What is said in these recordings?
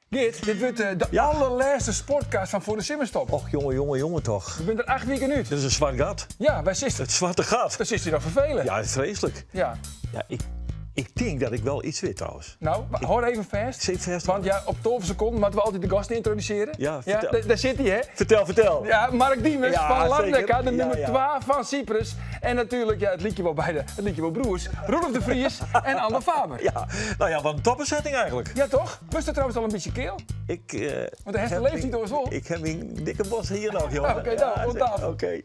Geert, dit wordt de allerlaatste sportcast van Voor de Simmerstop. Och, jongen toch. Je bent er 8 weken uit. Dit is een zwart gat. Ja, wij zitten. Het zwarte gat. Dat is hier nog vervelend. Ja, het is vreselijk. Ja. Ja, ik denk dat ik wel iets weet trouwens. Nou, hoor even vast. Zit vast. Want ja, op 12 seconden moeten we altijd de gasten introduceren. Ja, vertel. Daar zit hij, hè? Vertel. Ja, Mark Diemers Ja, van Landeka, zeker. de nummer Ja. 12 van Cyprus. En natuurlijk, ja, het liedje wel beide, het liedje wel broers. Roelof de Vries en Anne Faber. Ja, nou ja, wat een toppenzetting eigenlijk. Ja, toch? Was er trouwens al een beetje keel? Want de hele leeft niet door zo. Ik heb een dikke bos hier nog, jongen. Oké, nou, op tafel. Oké.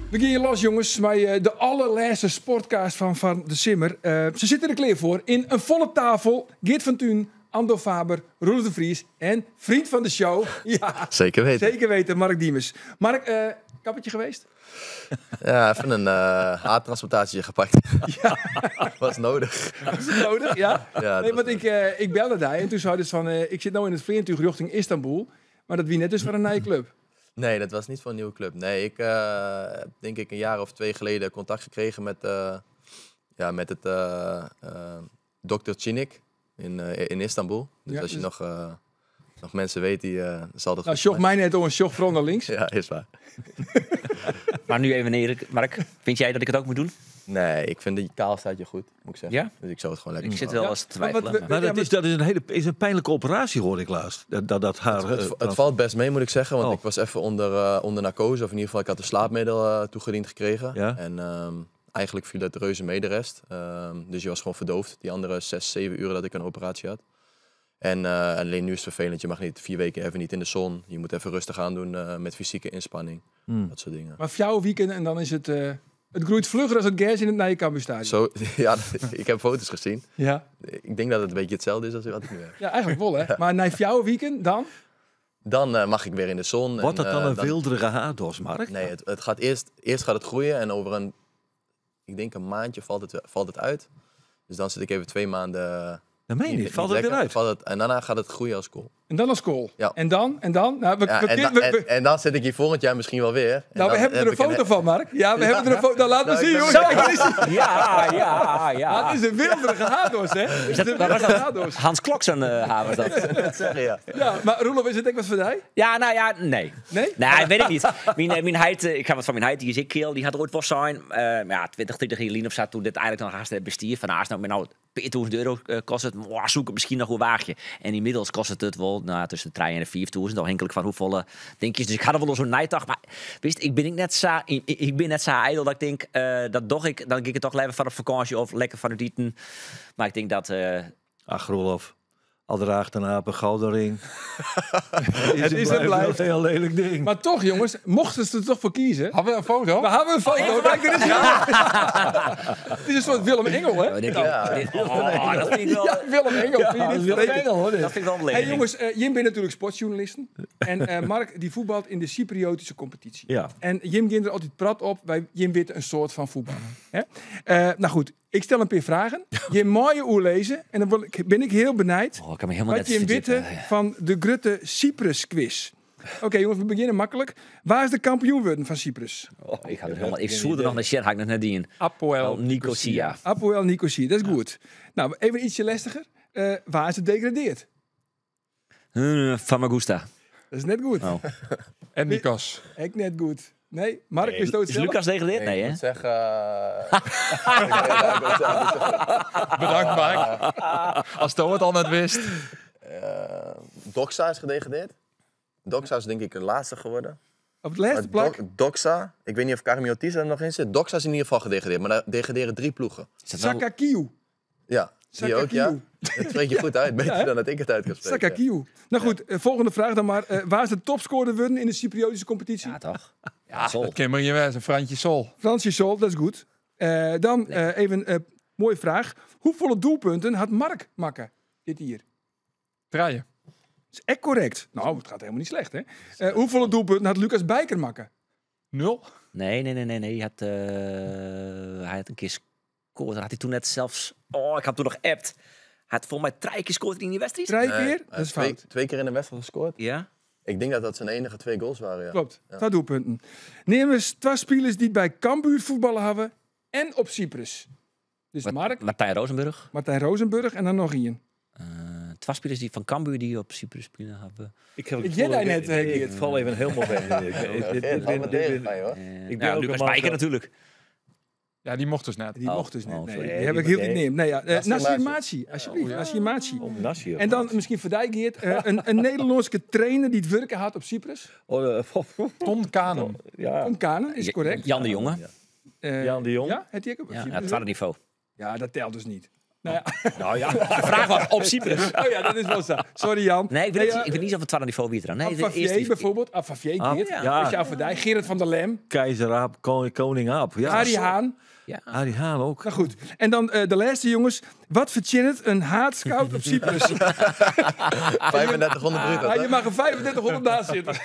We gaan hier los, jongens, bij de allerlaatste sportcast van de Simmer. Ze zitten er klaar voor. In een volle tafel, Geert van Thun, Ando Faber, Roelof de Vries en vriend van de show. Ja, Zeker weten. Mark Diemers. Mark, kappertje geweest? Ja, even een haartransplantatie gepakt. Ja. Was nodig. Was het nodig? Ja? Ja, Nee, want ik belde daar en toen zei ze van, ik zit nou in het vliegtuig richting Istanbul. Maar dat wie net dus voor een nieuwe club. Nee, dat was niet voor een nieuwe club. Nee, ik heb denk ik een jaar of 2 geleden contact gekregen met het dokter Cinik in Istanbul. Dus Ja, als je dus- nog mensen weet, die zal dat Nou, goed Sjoch zijn. mij net door een Sjoch van naar links. Ja, is waar. Maar nu even Erik, Mark, vind jij dat ik het ook moet doen? Nee, ik vind die kaal staat je goed, moet ik zeggen. Ja? Dus ik zou het gewoon lekker Ik zit doen. wel eens te maar wat twijfelen. we- maar- Maar dat is een pijnlijke operatie, hoorde ik laatst. Dat haar... Het valt best mee, moet ik zeggen. Want Oh. ik was even onder narcose. Of in ieder geval, ik had een slaapmiddel toegediend gekregen. Ja. En eigenlijk viel dat reuze mee de rest. Dus je was gewoon verdoofd. Die andere 6, 7 uren dat ik een operatie had. En alleen nu is het vervelend. Je mag niet 4 weken even niet in de zon. Je moet even rustig aan doen met fysieke inspanning. Dat soort dingen. Maar voor jou weekend en dan is het... het groeit vlugger als het gas in het Nijenkamp-stadion. Zo, ja, ik heb foto's gezien. Ja. Ik denk dat het een beetje hetzelfde is als wat ik nu heb. Ja, eigenlijk wel, hè. Maar na jouw weekend dan? Dan mag ik weer in de zon. Wordt dat en, dan een wilderige haardos, Mark? Nee, het gaat eerst gaat het groeien en over ik denk een maandje valt het uit. Dus dan zit ik even 2 maanden... Dat meen je niet. Valt het lekker. weer uit? En daarna gaat het groeien als kool. En dan als kool. Ja. En dan? Nou, En dan zit ik hier volgend jaar misschien wel weer. En nou, we dan hebben er heb een ik foto van, Mark. Ja, we hebben er een foto. Nou, laat me Nou, zien, ik jongens. ben- Kijk, dit is- Ja. Dat is een wilderige haardos, hè? Dat is een Wat was wilderige dat? haardos. Hans Kloksen haar was dat. zeggen, ja. Ja, maar Roelof, is het ook wat voor mij? Ja, nou ja, nee. Nee? Nee, weet ik niet. Mijn heid, ik ga wat van mijn heid, die is ik keel, die had ooit wel zijn. Maar ja, 20, 30 jaar of zo, toen dit eigenlijk nog haast het bestier van haast nou, €40.000 kost het. Zoek het misschien nog een waagje. En inmiddels kost het wel tussen de 3.000 en 4.000, afhankelijk van hoeveel dingetjes. Dus ik had er wel zo'n nijdag, maar wist, ik ben net zo ijdel dat ik denk, dat doch ik, dan ging ik het toch leven van op vakantie of lekker van het eten. Maar ik denk dat... Ach, Roelof. Al draagt een aap een gouden ring. Het is en blijft. een heel lelijk ding. Maar toch, jongens, mochten ze er toch voor kiezen. Hebben we een foto? We hebben een foto. Kijk, dit is Het is een soort Willem Engel, hè? dat vind ik wel... Ja, Willem Engel. Vind je dat dit is wel spreken? engel, hoor. Dat vind ik wel een Hey beleving. jongens, Jim bent natuurlijk sportjournalisten. En Mark die voetbalt in de Cypriotische competitie. Ja. En Jim ging er altijd prat op. Bij Jim weet een soort van voetbal. Hè? Nou goed, ik stel een paar vragen. Jim mooie oer lezen. En dan ben ik heel benijd. Oh, ik kan me helemaal Wat net Jim witte verdiepen. van de Grutte Cyprus quiz. Oké, jongens, we beginnen makkelijk. Waar is de kampioen worden van Cyprus? Oh, ik zoer er nog naar shit, ga ik nog net in. Apoel Nicosia. Apoel Nicosia, dat is goed. Nou, even ietsje lastiger. Waar is het degradeerd? Famagusta. Dat is net goed. Oh. en Nikos. Echt net goed. Nee, Mark is dood Is Lucas degradeerd? Nee, ik hè? moet zeggen... Bedankt, Mark. Als Toon het al net wist. Doxa is gedegradeerd. Doxa is denk ik de laatste geworden. Op het laatste plak. Doxa, ik weet niet of Karmiotis er nog in zit. Doxa is in ieder geval gedegradeerd, maar daar degraderen 3 ploegen. Is dat nou- Sakakiu. Ja, zie je ook, ja? Sakakiu. Dat spreek je goed uit, beter dan dat ik het uit kan spreken. Sakakiu. Nou goed, volgende vraag dan maar. Waar is de topscorer worden in de Cypriotische competitie? Ja, toch? Ja, Sol. Dat ken je wel, een Frantje Sol. Fransje Sol, dat is goed. Dan even een mooie vraag. Hoeveel doelpunten had Mark Makke dit hier? Draaien. Dat is echt correct. Nou, het gaat helemaal niet slecht, hè? Hoeveel doelpunten had Lucas Bijker Makke? 0. Nee. Hij had een keer gescoord. Had hij toen net zelfs... Oh, ik had toen nog appt. Hij had volgens mij 3 keer gescoord in die wedstrijd. 3 keer? Dat is fout. 2 keer in de wedstrijd gescoord. Ja? Ik denk dat dat zijn enige 2 goals waren, ja. Klopt, Ja. 2 doelpunten. Neem eens 2 spelers die bij Cambuur voetballen hebben en op Cyprus. Dus Mark, Martijn Rozenburg. Martijn Rozenburg en dan nog Ian. 2 spelers die van Cambuur die op Cyprus spelen hebben. Ik heb Jij daar net, ik val even helemaal bij. Ik ben ook Lucas een man Spijker zo- natuurlijk. Ja, die mocht dus net. Die mocht dus niet. oh, Nee, sorry. die heb ik heel niet neem. Nee, ja. Nassir Nassir Maatje. Maatje, alsjeblieft. Nassir Maatje. Nasje. En dan misschien voor die Geert, een Nederlandse trainer die het werken had op Cyprus. Ton Kanen. Ja. Om Kanen, is correct. Jan de Jonge. Jan de Jong. Ja, het hij ook op Ja, Cyprus? het tweede niveau. Ja, dat telt dus niet. Nou ja. Nou ja. De vraag was op Cyprus. Oh ja, dat is wel zo. Sorry Jan. Nee, ik weet niet of het tweede niveau wie er dan. Nee, de Favier eerste bijvoorbeeld. Favier, Geert. ja. Ja. Speciaal voor die. Gerrit van der Lem. Keizer Aap, koning Aap. Ja. Arie Haan. Ja. Arie Haan ook. Nou goed. En dan de laatste jongens. Wat verdient een haatscout op Cyprus? 3500 bruto. Ja, je mag er 3500 naast zitten.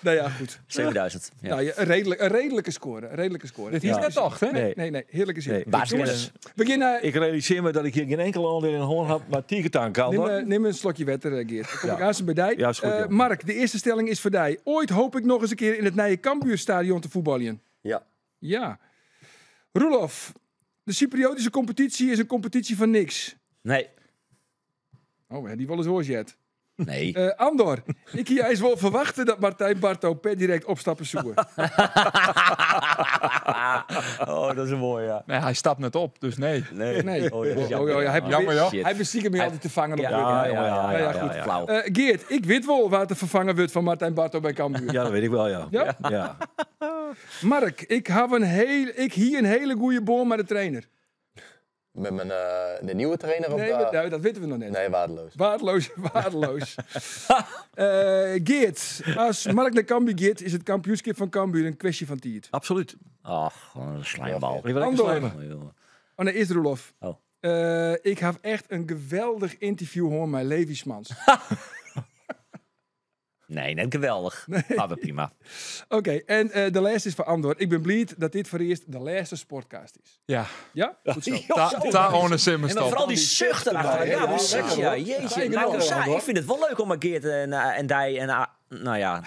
Nou ja, goed. 7000. Ja. Nou, ja, een redelijke score. Een redelijke score. Dit is net toch, hè? Nee, heerlijke zin. Nee. Basiskennis. We beginnen. Ik realiseer me dat ik hier geen enkele ander in hoorn heb, maar Tiegetaan kan hoor. Neem een slokje wetter, Geert. Dan kom ik aan zijn bij die. Ja, is goed, joh. Mark, de eerste stelling is voor die. Ooit hoop ik nog eens een keer in het Nije Kambuurstadion te voetballen. Ja. Ja. Roelof, de Cypriotische competitie is een competitie van niks. Nee. Oh, die wel eens hoorjet. Nee. Andor, ik hier eens wel verwachten dat Martijn Barto per direct opstappen zoeken. Oh, dat is een mooi, ja. Nee, hij stapt net op, dus nee. Nee. Oh, ja. Hij Jammer, joh. Hij bestiekem me altijd te vangen op. Ja, goed. Flauw. Geert, ik weet wel waar te vervangen wordt van Martijn Barto bij Cambuur. Ja, dat weet ik wel, ja. Ja? Ja. Mark, ik hier een hele goede boom met de trainer. Met mijn de nieuwe trainer? Nee, dat weten we nog net. Nee, waardeloos. Waardeloos. Geert, als Mark naar Cambuur gaat, is het kampioenschap van Cambuur een kwestie van tijd. Absoluut. Ach, gewoon een slijmbal. Ik wil lekker Andor. slijmen. Oh, joh. Oh nee, is Roelof. Oh. Ik heb echt een geweldig interview gehoord met Levi Smans. Nee, net geweldig. Maar prima. Oké, en de laatste is voor Andor. Ik ben blij dat dit voor eerst de laatste sportcast is. Ja. Ja? Goed zo. Daar ohne simmer En dan vooral die stop. zucht erachter. Ja, Ja, ja, precies. ja, Ja, jeetje. ja, Nou, ja, saai. ja. Ik vind het wel leuk om met Geert en Dij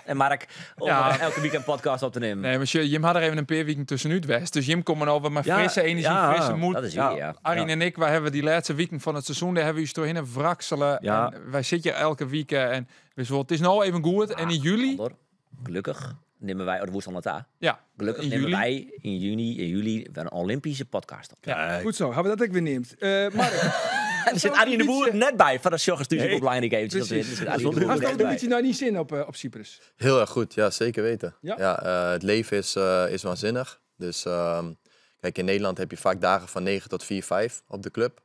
en Mark om Ja. elke week een podcast op te nemen. Nee, maar Jim had er even een paar weken tussenuit west. Dus Jim komt over met Ja, frisse energie, ja, frisse moed. Dat is Ja. hier, ja. Arjen en ik, wij hebben die laatste weken van het seizoen, daar hebben we ons doorheen wrakselen. Ja. En wij zitten hier elke week en we zo, het is nou even goed. En in juli, Andor, gelukkig nemen wij, de woensdag aan ja, Gelukkig in nemen juli. wij in juli weer een Olympische podcast op. Goed zo, hebben we dat ook weer neemt. Mark, Er zit Arie de Boer net bij van de Sjoggenstudio Nee. op belangrijk eventjes. Dat Precies. er zit Arie de Boer had net je ook een bij. beetje nou niet zin op Cyprus? Heel erg goed, ja, zeker weten. Ja? Het leven is waanzinnig. Dus kijk, in Nederland heb je vaak dagen van 9 tot 4, 5 op de club.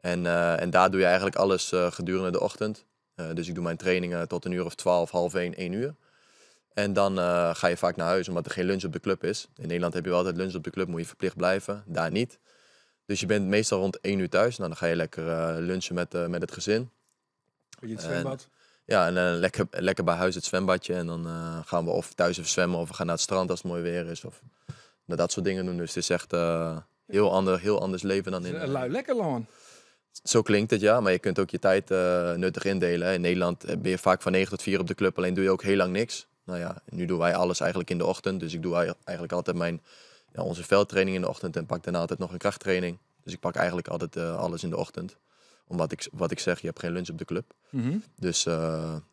En daar doe je eigenlijk alles gedurende de ochtend. Dus ik doe mijn trainingen tot 1 uur of 12, half 1, 1 uur. En dan ga je vaak naar huis, omdat er geen lunch op de club is. In Nederland heb je wel altijd lunch op de club, moet je verplicht blijven. Daar niet. Dus je bent meestal rond 1 uur thuis. Nou, dan ga je lekker lunchen met het gezin. Beetje het zwembad. Ja, en lekker bij huis het zwembadje. En dan gaan we of thuis even zwemmen of we gaan naar het strand als het mooi weer is. Of dat soort dingen doen. Dus het is echt heel anders leven dan in... Lui lekker lang. Zo klinkt het, ja. Maar je kunt ook je tijd nuttig indelen. Hè. In Nederland ben je vaak van 9 tot 4 op de club. Alleen doe je ook heel lang niks. Nou ja, nu doen wij alles eigenlijk in de ochtend. Dus ik doe eigenlijk altijd onze veldtraining in de ochtend. En pak daarna altijd nog een krachttraining. Dus ik pak eigenlijk altijd alles in de ochtend. Omdat wat ik zeg, je hebt geen lunch op de club. Dus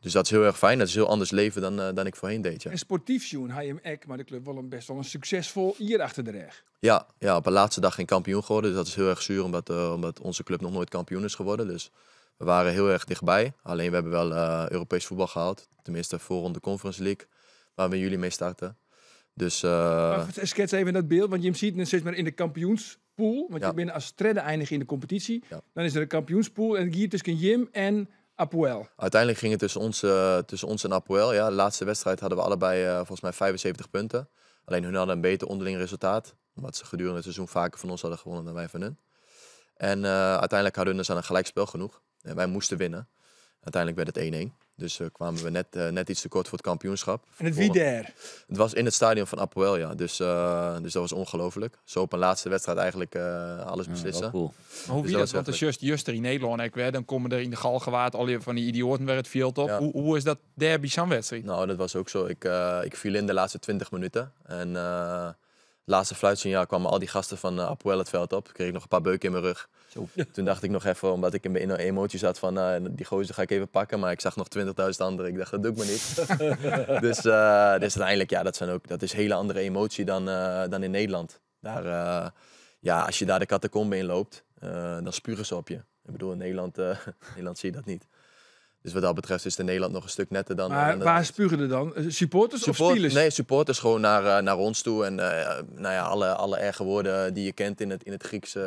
dat is heel erg fijn. Dat is een heel anders leven dan ik voorheen deed. Ja. En sportief Sjoen, hij hem ek, maar de club wel best wel een succesvol hier achter de rug. Ja, op de laatste dag geen kampioen geworden. Dus dat is heel erg zuur, omdat onze club nog nooit kampioen is geworden. Dus we waren heel erg dichtbij. Alleen we hebben wel Europees voetbal gehaald. Tenminste, voorronde Conference League, waar we in juli mee starten. Dus Schets even dat beeld, want je ziet net steeds maar in de kampioenspool. Want Ja. je bent als derde eindig in de competitie. Ja. Dan is er een kampioenspool en hier tussen Jim en Apoel. uiteindelijk ging het tussen ons en Apoel. Ja, de laatste wedstrijd hadden we allebei volgens mij 75 punten. Alleen hun hadden een beter onderling resultaat. Omdat ze gedurende het seizoen vaker van ons hadden gewonnen dan wij van hun. En uiteindelijk hadden hun dus aan een gelijkspel genoeg. En wij moesten winnen. Uiteindelijk werd het 1-1. Dus kwamen we net iets te kort voor het kampioenschap. En het wie daar? Het was in het stadion van Apoel, ja. Dus dat was ongelooflijk. Zo op een laatste wedstrijd eigenlijk alles beslissen. Wel cool. Maar hoe Dus wie dat dat? was Want het is juist er in Nederland ook weer. Dan komen er in de Galgenwaard al die van die idioten weer het veld op. Ja. Hoe is dat derby zo'n wedstrijd? Nou, dat was ook zo. Ik viel in de laatste 20 minuten. En het laatste fluitsignaal kwamen al die gasten van Apoel het veld op. Kreeg ik nog een paar beuken in mijn rug. Zo. Toen dacht ik nog even, omdat ik in mijn emotie zat van die gozer ga ik even pakken. Maar ik zag nog 20.000 anderen. Ik dacht, dat doe ik maar niet. dus uiteindelijk, ja, dat is een hele andere emotie dan in Nederland. Daar, als je daar de catacombe in loopt, dan spugen ze op je. Ik bedoel, in Nederland zie je dat niet. Dus wat dat betreft is het in Nederland nog een stuk netter dan... Maar waar spugen er dan? Supporters of spelers? Nee, supporters gewoon naar ons toe. En alle erge woorden die je kent in het Grieks,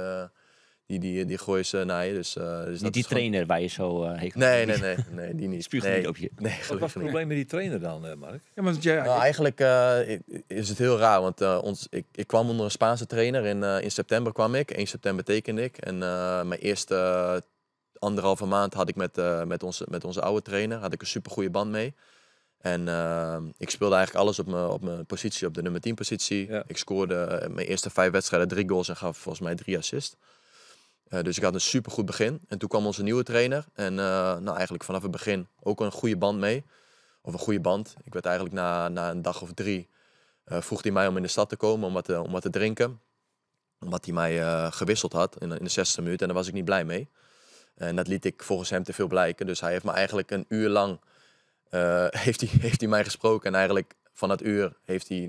die gooien ze naar je. Dus dat Niet die is gewoon... trainer waar je zo... Nee, die niet. Spuugt nee, niet op je. Nee, Wat was gelukkig het niet. probleem met die trainer dan, Mark? Ja, want jij, Nou, eigenlijk is het heel raar, want ik kwam onder een Spaanse trainer. In september kwam ik, 1 september tekende ik. En mijn eerste 1,5 maand had ik met onze oude trainer had ik een supergoeie band mee. En ik speelde eigenlijk alles op mijn positie, op de nummer 10 positie. Ja. Ik scoorde mijn eerste 5 wedstrijden 3 goals en gaf volgens mij 3 assists. Dus ik had een supergoed begin. En toen kwam onze nieuwe trainer. En eigenlijk vanaf het begin ook een goede band mee. Of een goede band. Ik werd eigenlijk na een dag of 3... vroeg hij mij om in de stad te komen om wat te drinken. Omdat hij mij gewisseld had in de 60e minuut. En daar was ik niet blij mee. En dat liet ik volgens hem te veel blijken. Dus hij heeft me eigenlijk een uur lang... heeft hij mij gesproken. En eigenlijk van dat uur heeft hij,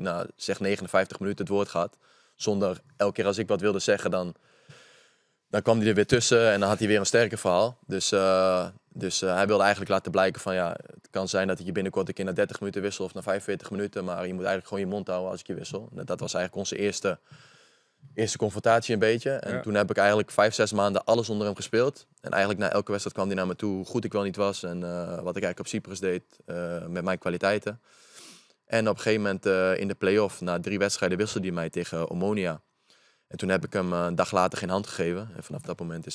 59 minuten het woord gehad. Zonder elke keer als ik wat wilde zeggen, dan kwam hij er weer tussen en dan had hij weer een sterker verhaal. Dus hij wilde eigenlijk laten blijken van het kan zijn dat ik je binnenkort een keer na 30 minuten wissel of na 45 minuten. Maar je moet eigenlijk gewoon je mond houden als ik je wissel. En dat was eigenlijk onze eerste confrontatie een beetje. En toen heb ik eigenlijk 5-6 maanden alles onder hem gespeeld. En eigenlijk na elke wedstrijd kwam hij naar me toe hoe goed ik wel niet was. En wat ik eigenlijk op Cyprus deed met mijn kwaliteiten. En op een gegeven moment in de play-off, na 3 wedstrijden, wisselde hij mij tegen Omonia. En toen heb ik hem een dag later geen hand gegeven. En vanaf dat moment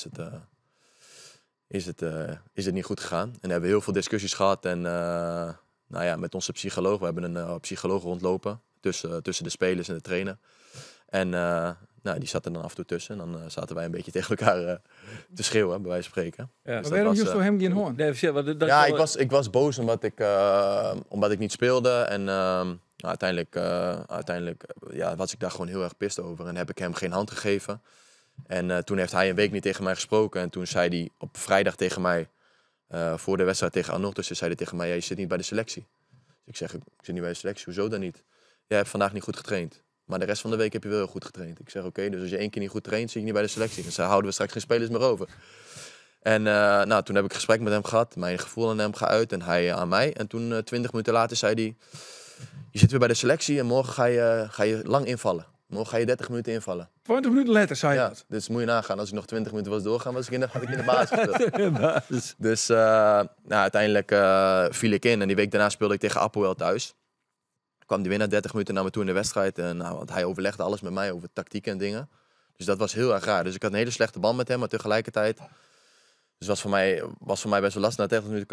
is het niet goed gegaan. En hebben we heel veel discussies gehad. En met onze psycholoog, we hebben een psycholoog rondlopen tussen de spelers en de trainer. En die zat er dan af en toe tussen. En dan zaten wij een beetje tegen elkaar te schreeuwen, bij wijze van spreken. Ja. maar waarom juist voor hem geen hoorn? Nee, Ik was boos omdat ik niet speelde. En uiteindelijk was ik daar gewoon heel erg pist over. En heb ik hem geen hand gegeven. En toen heeft hij een week niet tegen mij gesproken. En toen zei hij op vrijdag tegen mij, voor de wedstrijd tegen Anorthosis, zei hij tegen mij, je zit niet bij de selectie. Dus ik zeg, ik zit niet bij de selectie, hoezo dan niet? Jij hebt vandaag niet goed getraind. Maar de rest van de week heb je wel heel goed getraind. Ik zeg, oké, dus als je 1 keer niet goed traint, zit je niet bij de selectie. Dus houden we straks geen spelers meer over. En toen heb ik een gesprek met hem gehad, mijn gevoel aan hem geuit en hij aan mij. En toen 20 minuten later zei hij, je zit weer bij de selectie en morgen ga je lang invallen. Morgen ga je 30 minuten invallen. 20 minuten later zei je Ja, dat. dus moet je nagaan, als ik nog 20 minuten was doorgaan, had ik in de basis gespeeld. Dus uiteindelijk viel ik in en die week daarna speelde ik tegen Apoel thuis. Kwam die weer na 30 minuten naar me toe in de wedstrijd. Want hij overlegde alles met mij over tactiek en dingen. Dus dat was heel erg raar. Dus ik had een hele slechte band met hem, maar tegelijkertijd... Dus was voor mij best wel lastig. Na 30 minuten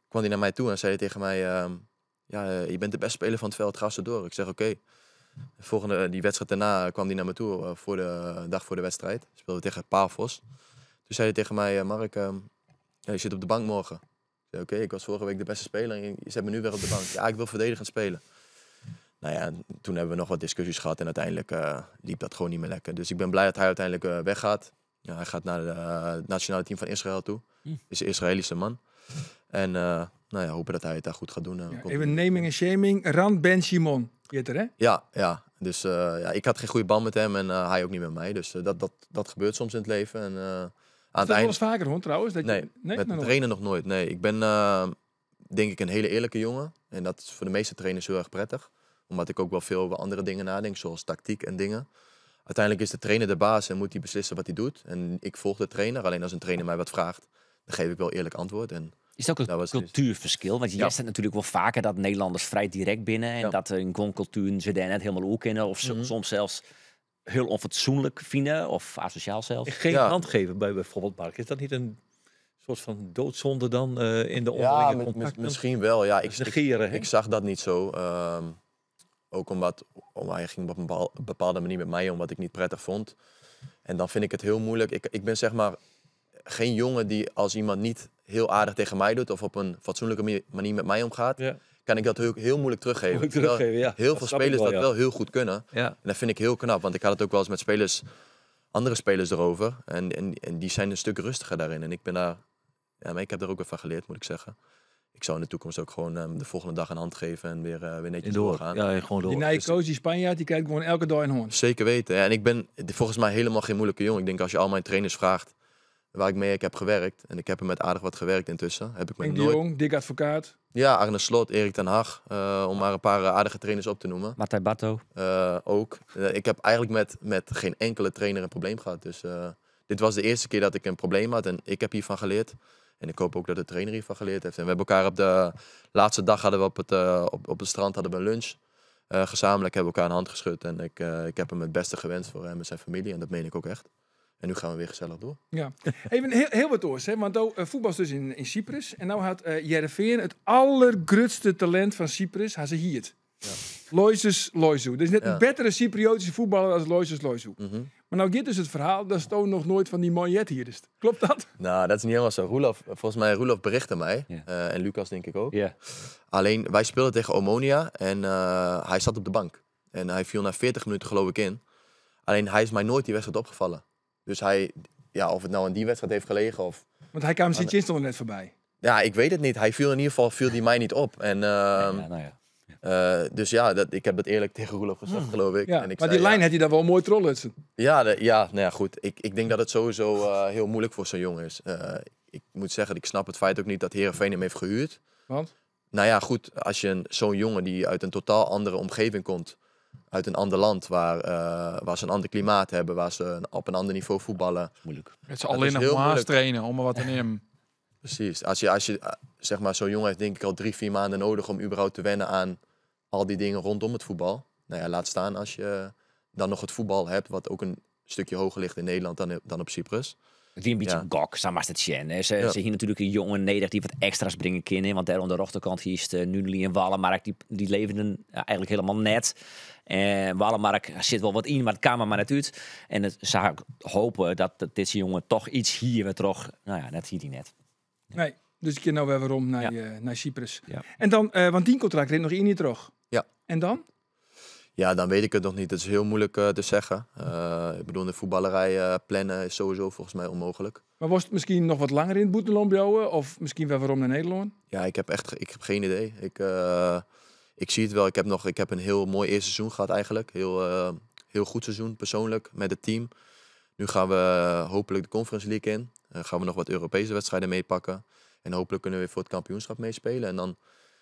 kwam hij naar mij toe en zei tegen mij... je bent de beste speler van het veld, ga zo door. Ik zeg oké. Die wedstrijd daarna kwam hij naar me toe voor de dag voor de wedstrijd. Speelden we tegen Pavos. Toen zei hij tegen mij, Mark, je zit op de bank morgen. Ik zei oké, ik was vorige week de beste speler en je zet me nu weer op de bank. Ja, ik wil verdedigend spelen. Nou ja, toen hebben we nog wat discussies gehad en uiteindelijk liep dat gewoon niet meer lekker. Dus ik ben blij dat hij uiteindelijk weggaat. Ja, hij gaat naar het nationale team van Israël toe. Is een Israëlische man. En hopen dat hij het daar goed gaat doen. Even naming en shaming. Rand Ben Simon. Jetter, hè? Ja. Dus ik had geen goede band met hem en hij ook niet met mij. Dus dat gebeurt soms in het leven. En, aan Dat wel eens vaker rond trouwens. Dat nee, met trainen nog nooit. Nee, ik ben denk ik een hele eerlijke jongen. En dat is voor de meeste trainers heel erg prettig. Omdat ik ook wel veel over andere dingen nadenk, zoals tactiek en dingen. Uiteindelijk is de trainer de baas en moet hij beslissen wat hij doet. En ik volg de trainer. Alleen als een trainer mij wat vraagt, dan geef ik wel eerlijk antwoord. En is het ook een cultuurverschil? Want je zegt natuurlijk wel vaker dat Nederlanders vrij direct binnen. En dat in cultuur ze daar net helemaal ook kennen. Of soms zelfs heel onfatsoenlijk vinden. Of asociaal zelfs. Geen hand geven bij bijvoorbeeld Mark. Is dat niet een soort van doodzonde dan in de Ja, onderlinge contacten? misschien wel. Ja, Dat is negeren, hè? ik zag dat niet zo. Ook omdat hij ging op een bepaalde manier met mij om wat ik niet prettig vond. En dan vind ik het heel moeilijk. Ik ben zeg maar geen jongen die als iemand niet heel aardig tegen mij doet of op een fatsoenlijke manier met mij omgaat, Ja. kan ik dat heel moeilijk teruggeven. Moeilijk Terwijl teruggeven, ja. Heel Dat veel snap ik spelers wel, dat ja. wel heel goed kunnen. Ja. En dat vind ik heel knap, want ik had het ook wel eens met andere spelers erover. En die zijn een stuk rustiger daarin. En ik ben daar, ja, maar ik heb er ook weer van geleerd, moet ik zeggen. Ik zou in de toekomst ook gewoon de volgende dag een hand geven en weer netjes Door. doorgaan. Ja, gewoon door. Die nieuwe coach, die Spanjaard, die kijkt gewoon elke dag in hoorn. Zeker weten. Ja, en ik ben volgens mij helemaal geen moeilijke jongen. Ik denk als je al mijn trainers vraagt waar ik mee heb gewerkt. En ik heb er met aardig wat gewerkt intussen. Heb ik met Henk de nooit... Jong, Dick Advocaat. Ja, Arne Slot, Erik ten Hag. Om maar een paar aardige trainers op te noemen. Matthij Batto. Ook. Ik heb eigenlijk met geen enkele trainer een probleem gehad. Dus dit was de eerste keer dat ik een probleem had. En ik heb hiervan geleerd. En ik hoop ook dat de trainer hiervan geleerd heeft. En we hebben elkaar op de laatste dag hadden we op het strand hadden we een lunch. Gezamenlijk hebben we elkaar een hand geschud. En ik heb hem het beste gewenst voor hem en zijn familie. En dat meen ik ook echt. En nu gaan we weer gezellig door. Ja. Even heel wat oors, hè? Want voetbal is dus in Cyprus. En nou had Heerenveen het allergrootste talent van Cyprus, had ze hier. Ja. Loises Loisu. Er is net Ja. een betere Cypriotische voetballer als Loises Loisu. Mhm. Maar nou gaat dus het verhaal, dat Stoon nog nooit van die Monjet hier is. Klopt dat? Nou, dat is niet helemaal zo. Volgens mij Roelof berichtte mij. Ja. En Lucas denk ik ook. Ja. Alleen, wij speelden tegen Omonia en hij zat op de bank. En hij viel na 40 minuten geloof ik in. Alleen, hij is mij nooit die wedstrijd opgevallen. Dus hij, ja, of het nou aan die wedstrijd heeft gelegen of... Want hij kwam Sint-Jins nog net voorbij. Ja, ik weet het niet. Hij viel in ieder geval die mij niet op. En, Ja, nou ja. dus ja, ik heb dat eerlijk tegen Roelof gezegd, geloof ik. Ja, En ik maar zei, die lijn ja, had hij dan wel mooi trollutsen. ja, nou ja, goed. Ik denk dat het sowieso heel moeilijk voor zo'n jongen is. Ik moet zeggen, ik snap het feit ook niet dat Heerenveen hem heeft gehuurd. Want? Nou ja, goed, als je zo'n jongen die uit een totaal andere omgeving komt, uit een ander land, waar ze een ander klimaat hebben, waar ze op een ander niveau voetballen. Moeilijk. Met z'n Dat allen is nog heel maas moeilijk. trainen om er wat te nemen. Precies. Als je zeg maar, zo'n jongen heeft denk ik al 3-4 maanden nodig om überhaupt te wennen aan al die dingen rondom het voetbal. Nou ja, laat staan als je dan nog het voetbal hebt, wat ook een stukje hoger ligt in Nederland dan op Cyprus. Het is een beetje Ja. gok, samen het Chen. Ze Ja. hier natuurlijk een jongen Nederland die wat extra's brengen kunnen. Want daar aan de rechterkant hier is Nuneli en Wallenmark. Die leverden eigenlijk helemaal net. En Wallenmark zit wel wat in, maar het kwam maar net uit. En het zou ik hopen dat deze jongen toch iets hier weer terug... Nou ja, net hier die net. Nee. Dus ik keer nou weer waarom naar, Ja. naar Cyprus. Ja. En dan, want die contract reed nog in niet terug. Ja. En dan? Ja, dan weet ik het nog niet. Het is heel moeilijk te zeggen. Ik bedoel, de voetballerij plannen is sowieso volgens mij onmogelijk. Maar was het misschien nog wat langer in het boetenland bouwen? Of misschien wel waarom naar Nederland? Ja, ik heb geen idee. Ik zie het wel. Ik heb een heel mooi eerste seizoen gehad eigenlijk. Heel goed seizoen persoonlijk met het team. Nu gaan we hopelijk de Conference League in. Gaan we nog wat Europese wedstrijden meepakken. En hopelijk kunnen we weer voor het kampioenschap meespelen. En dan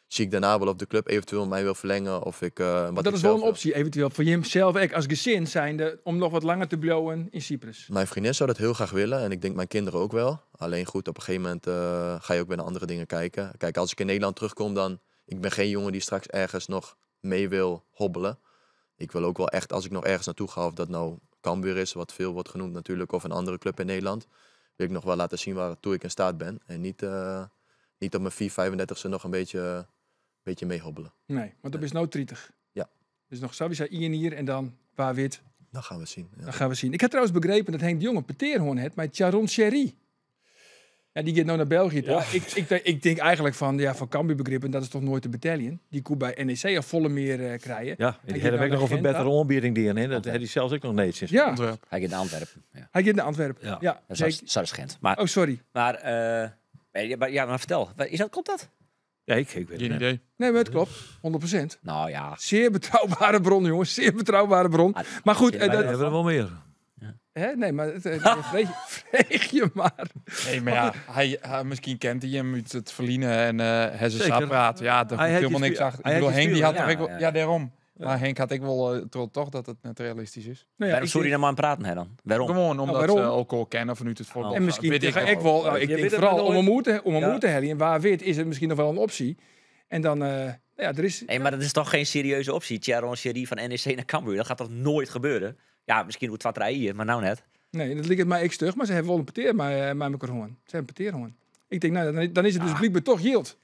zie ik daarna wel of de club eventueel mij wil verlengen. Of ik, Maar dat is wel een optie, eventueel voor jezelf ook als gezin zijnde, om nog wat langer te blouwen in Cyprus. Mijn vriendin zou dat heel graag willen. En ik denk mijn kinderen ook wel. Alleen goed, op een gegeven moment ga je ook weer naar andere dingen kijken. Kijk, als ik in Nederland terugkom dan... Ik ben geen jongen die straks ergens nog mee wil hobbelen. Ik wil ook wel echt, als ik nog ergens naartoe ga, of dat nou Cambuur is, wat veel wordt genoemd natuurlijk, of een andere club in Nederland, wil ik nog wel laten zien waartoe ik in staat ben. En niet op mijn 35e nog een beetje mee hobbelen. Nee, want dat is nou 30. Ja. Dus nog sowieso hier en dan waar wit. Dan gaan we zien. Ja. Dat gaan we zien. Ik heb trouwens begrepen dat Henk de Jong een peteerhoorn heeft met Charon Sherry. Ja, die gaat nou naar België. Ja. Ik denk eigenlijk van Cambuur begrippen, dat is toch nooit de battalion. Die koe bij NEC al volle meer krijgen. Ja, Hij die gaat hebben nou ook nog naar een Gent, betere aanbieding die in. Dat had hij zelfs ook nog niet sinds. Ja, Ontwerp. Hij gaat naar Antwerpen. Ja. hij gaat naar Antwerpen. Ja. Ja, Dat zeker. is Gent. Maar, Oh, sorry. maar vertel. Klopt dat? Ja, ik weet Geen het. idee. Nee, maar het klopt. 100%. Nou ja. Zeer betrouwbare bron, jongens. Zeer betrouwbare bron. Maar goed, We hebben er wel meer. hè? Nee, maar vreeg je maar. Nee, maar ja, hij misschien kent hij hem uit het verliezen en hij ze Zeker. praten. Ja, daar Hij hoeft had helemaal je niks speel- achter. Ik hij bedoel, had je Henk die had spelen, toch ook wel... ja. Ja, daarom. Maar Henk had ik wel toch dat het net realistisch is. Nou ja, Waarom ik zou je denk- dan maar aan praten hè dan? Waarom? Gewoon omdat waarom? ze elkaar kennen vanuit het voetbal. En misschien Weet tegen wel. ik wel. Ik Je denk weet het vooral maar om nooit. een moed te hellen. En waar wit is het misschien nog wel een optie. En dan, ja, er is... Nee, maar dat is toch geen serieuze optie. Charon Sherry van NEC naar Cambuur. Dat gaat toch nooit gebeuren? Ja, misschien wordt het wat rijden, maar nou net. Nee, dat ligt het mij ik stug. Maar ze hebben wel een peteer maar mijn hoorn. Ze hebben een peteerhoorn. Ik denk, nou, dan is het dus blijkbaar toch yield.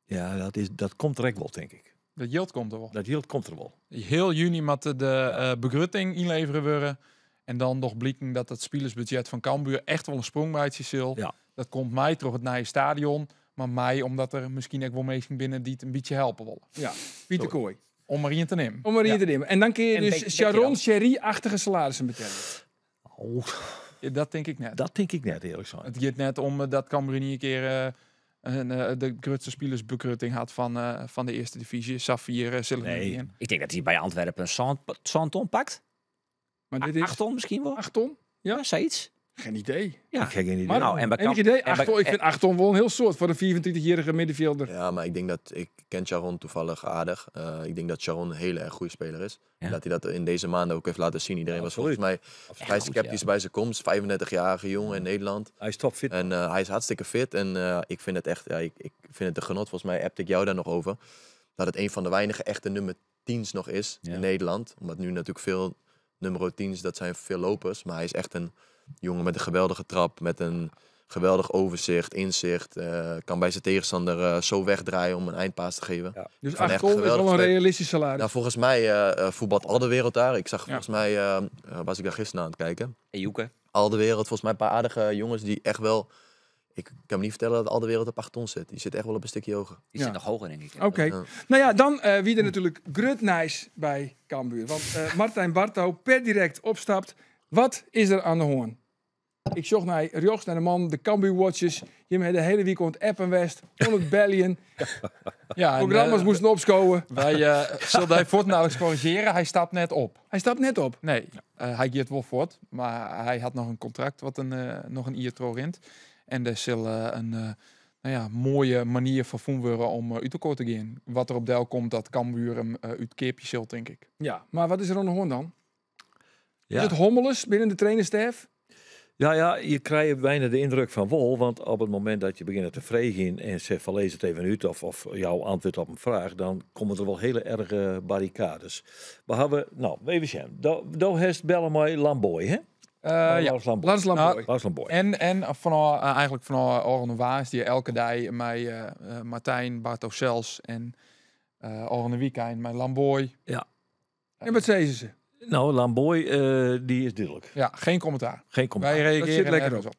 Ja, dat komt direct wel, denk ik. Dat yield komt er wel. Dat yield komt er wel. Heel juni moet de begrutting inleveren worden. En dan nog blijken dat het spelersbudget van Cambuur echt wel een sprongmaatje zal. Ja. Dat komt mij door het nieuwe stadion. Maar mij omdat er misschien ook wel mensen binnen die het een beetje helpen willen. Ja, Pieter Kooi. Om maar in te nemen. Om erin te nemen. En dan kun je En dus Becky Sharon dan? Sherry-achtige salarissen betalen. Oh, Ja, dat denk ik net. dat denk ik net, eerlijk gezegd. Het gaat net om dat Cambuur niet een keer de grootste spelersbegrutting had van de eerste divisie. Safir, Nee. Ik denk dat hij bij Antwerpen een 100 ton pakt. Maar dit is 8 ton misschien wel. 8 ton? Ja, zoiets. Geen idee. Ja. Ik heb geen idee. Maar Nou, en bij enig Camp- idee? en bij- 8 ton, ik vind 8 ton wel een heel soort voor een 24-jarige middenvelder. Ja, maar ik denk dat... Ik ken Sharon toevallig aardig. Ik denk dat Sharon een hele erg goede speler is. Ja. En dat hij dat in deze maanden ook heeft laten zien. Iedereen was volgens mij vrij goed, sceptisch ja. bij zijn komst. 35-jarige jongen in Nederland. Hij is topfit. En hij is hartstikke fit. En ik vind het echt... Ja, ik vind het een genot. Volgens mij appte ik jou daar nog over. Dat het een van de weinige echte nummer 10's nog is Ja. in Nederland. Omdat nu natuurlijk veel nummer 10's, dat zijn veel lopers. Maar hij is echt een jongen met een geweldige trap. Met een geweldig overzicht, inzicht. Kan bij zijn tegenstander zo wegdraaien om een eindpaas te geven. Ja. Dus Van 8 echt ton is wel geweldig een spelen. realistisch salaris. Nou, volgens mij voetbalt al de wereld daar. Ik zag volgens mij, was ik daar gisteren aan het kijken. En Joeke. Al de wereld, volgens mij een paar aardige jongens die echt wel... Ik kan me niet vertellen dat al de wereld op 8 ton zit. Die zit echt wel op een stukje hoger. Die Ja. zit nog hoger, denk ik. Oké. Ja. Nou ja, dan wie er natuurlijk grutnijs bij Cambuur. Want Martijn Barto per direct opstapt. Wat is er aan de hoorn? Ik zocht naar rechts naar de man, de Cambuur Watches. Je hebt de hele weekend app en west, on het bellien. Ja, en, Programma's moesten opscoren. wij zullen hij voortdurend corrigeren. Hij stapt net op. Hij stapt net op. Nee, hij gaat wel voort. Maar hij had nog een contract wat nog een jaar rint. En er zal een mooie manier van worden om uit elkaar te gaan. Wat er op deel komt, dat Cambuur hem uit keepje zult, denk ik. Ja, maar wat is er aan de hoorn dan? Ja. Is het hommeles binnen de trainerstaf? Ja, je krijgt bijna de indruk van wol. Want op het moment dat je begint te vregen en zegt van lees het even uit of jouw antwoord op een vraag, dan komen er wel hele erge barricades. Behalve, nou, even zien. Daar heeft bellen mij Lamboy, hè? Ja. Lars Lamboy. Lars Lamboy. Lars Lamboy. En eigenlijk van Orne Waas, die elke dag met Martijn, Barto Sels en Orne Weekend met Lamboy. En wat zeiden ze? Nou, Lamboy, die is duidelijk. Ja, geen commentaar. Geen commentaar. Wij reageren zit lekker nergens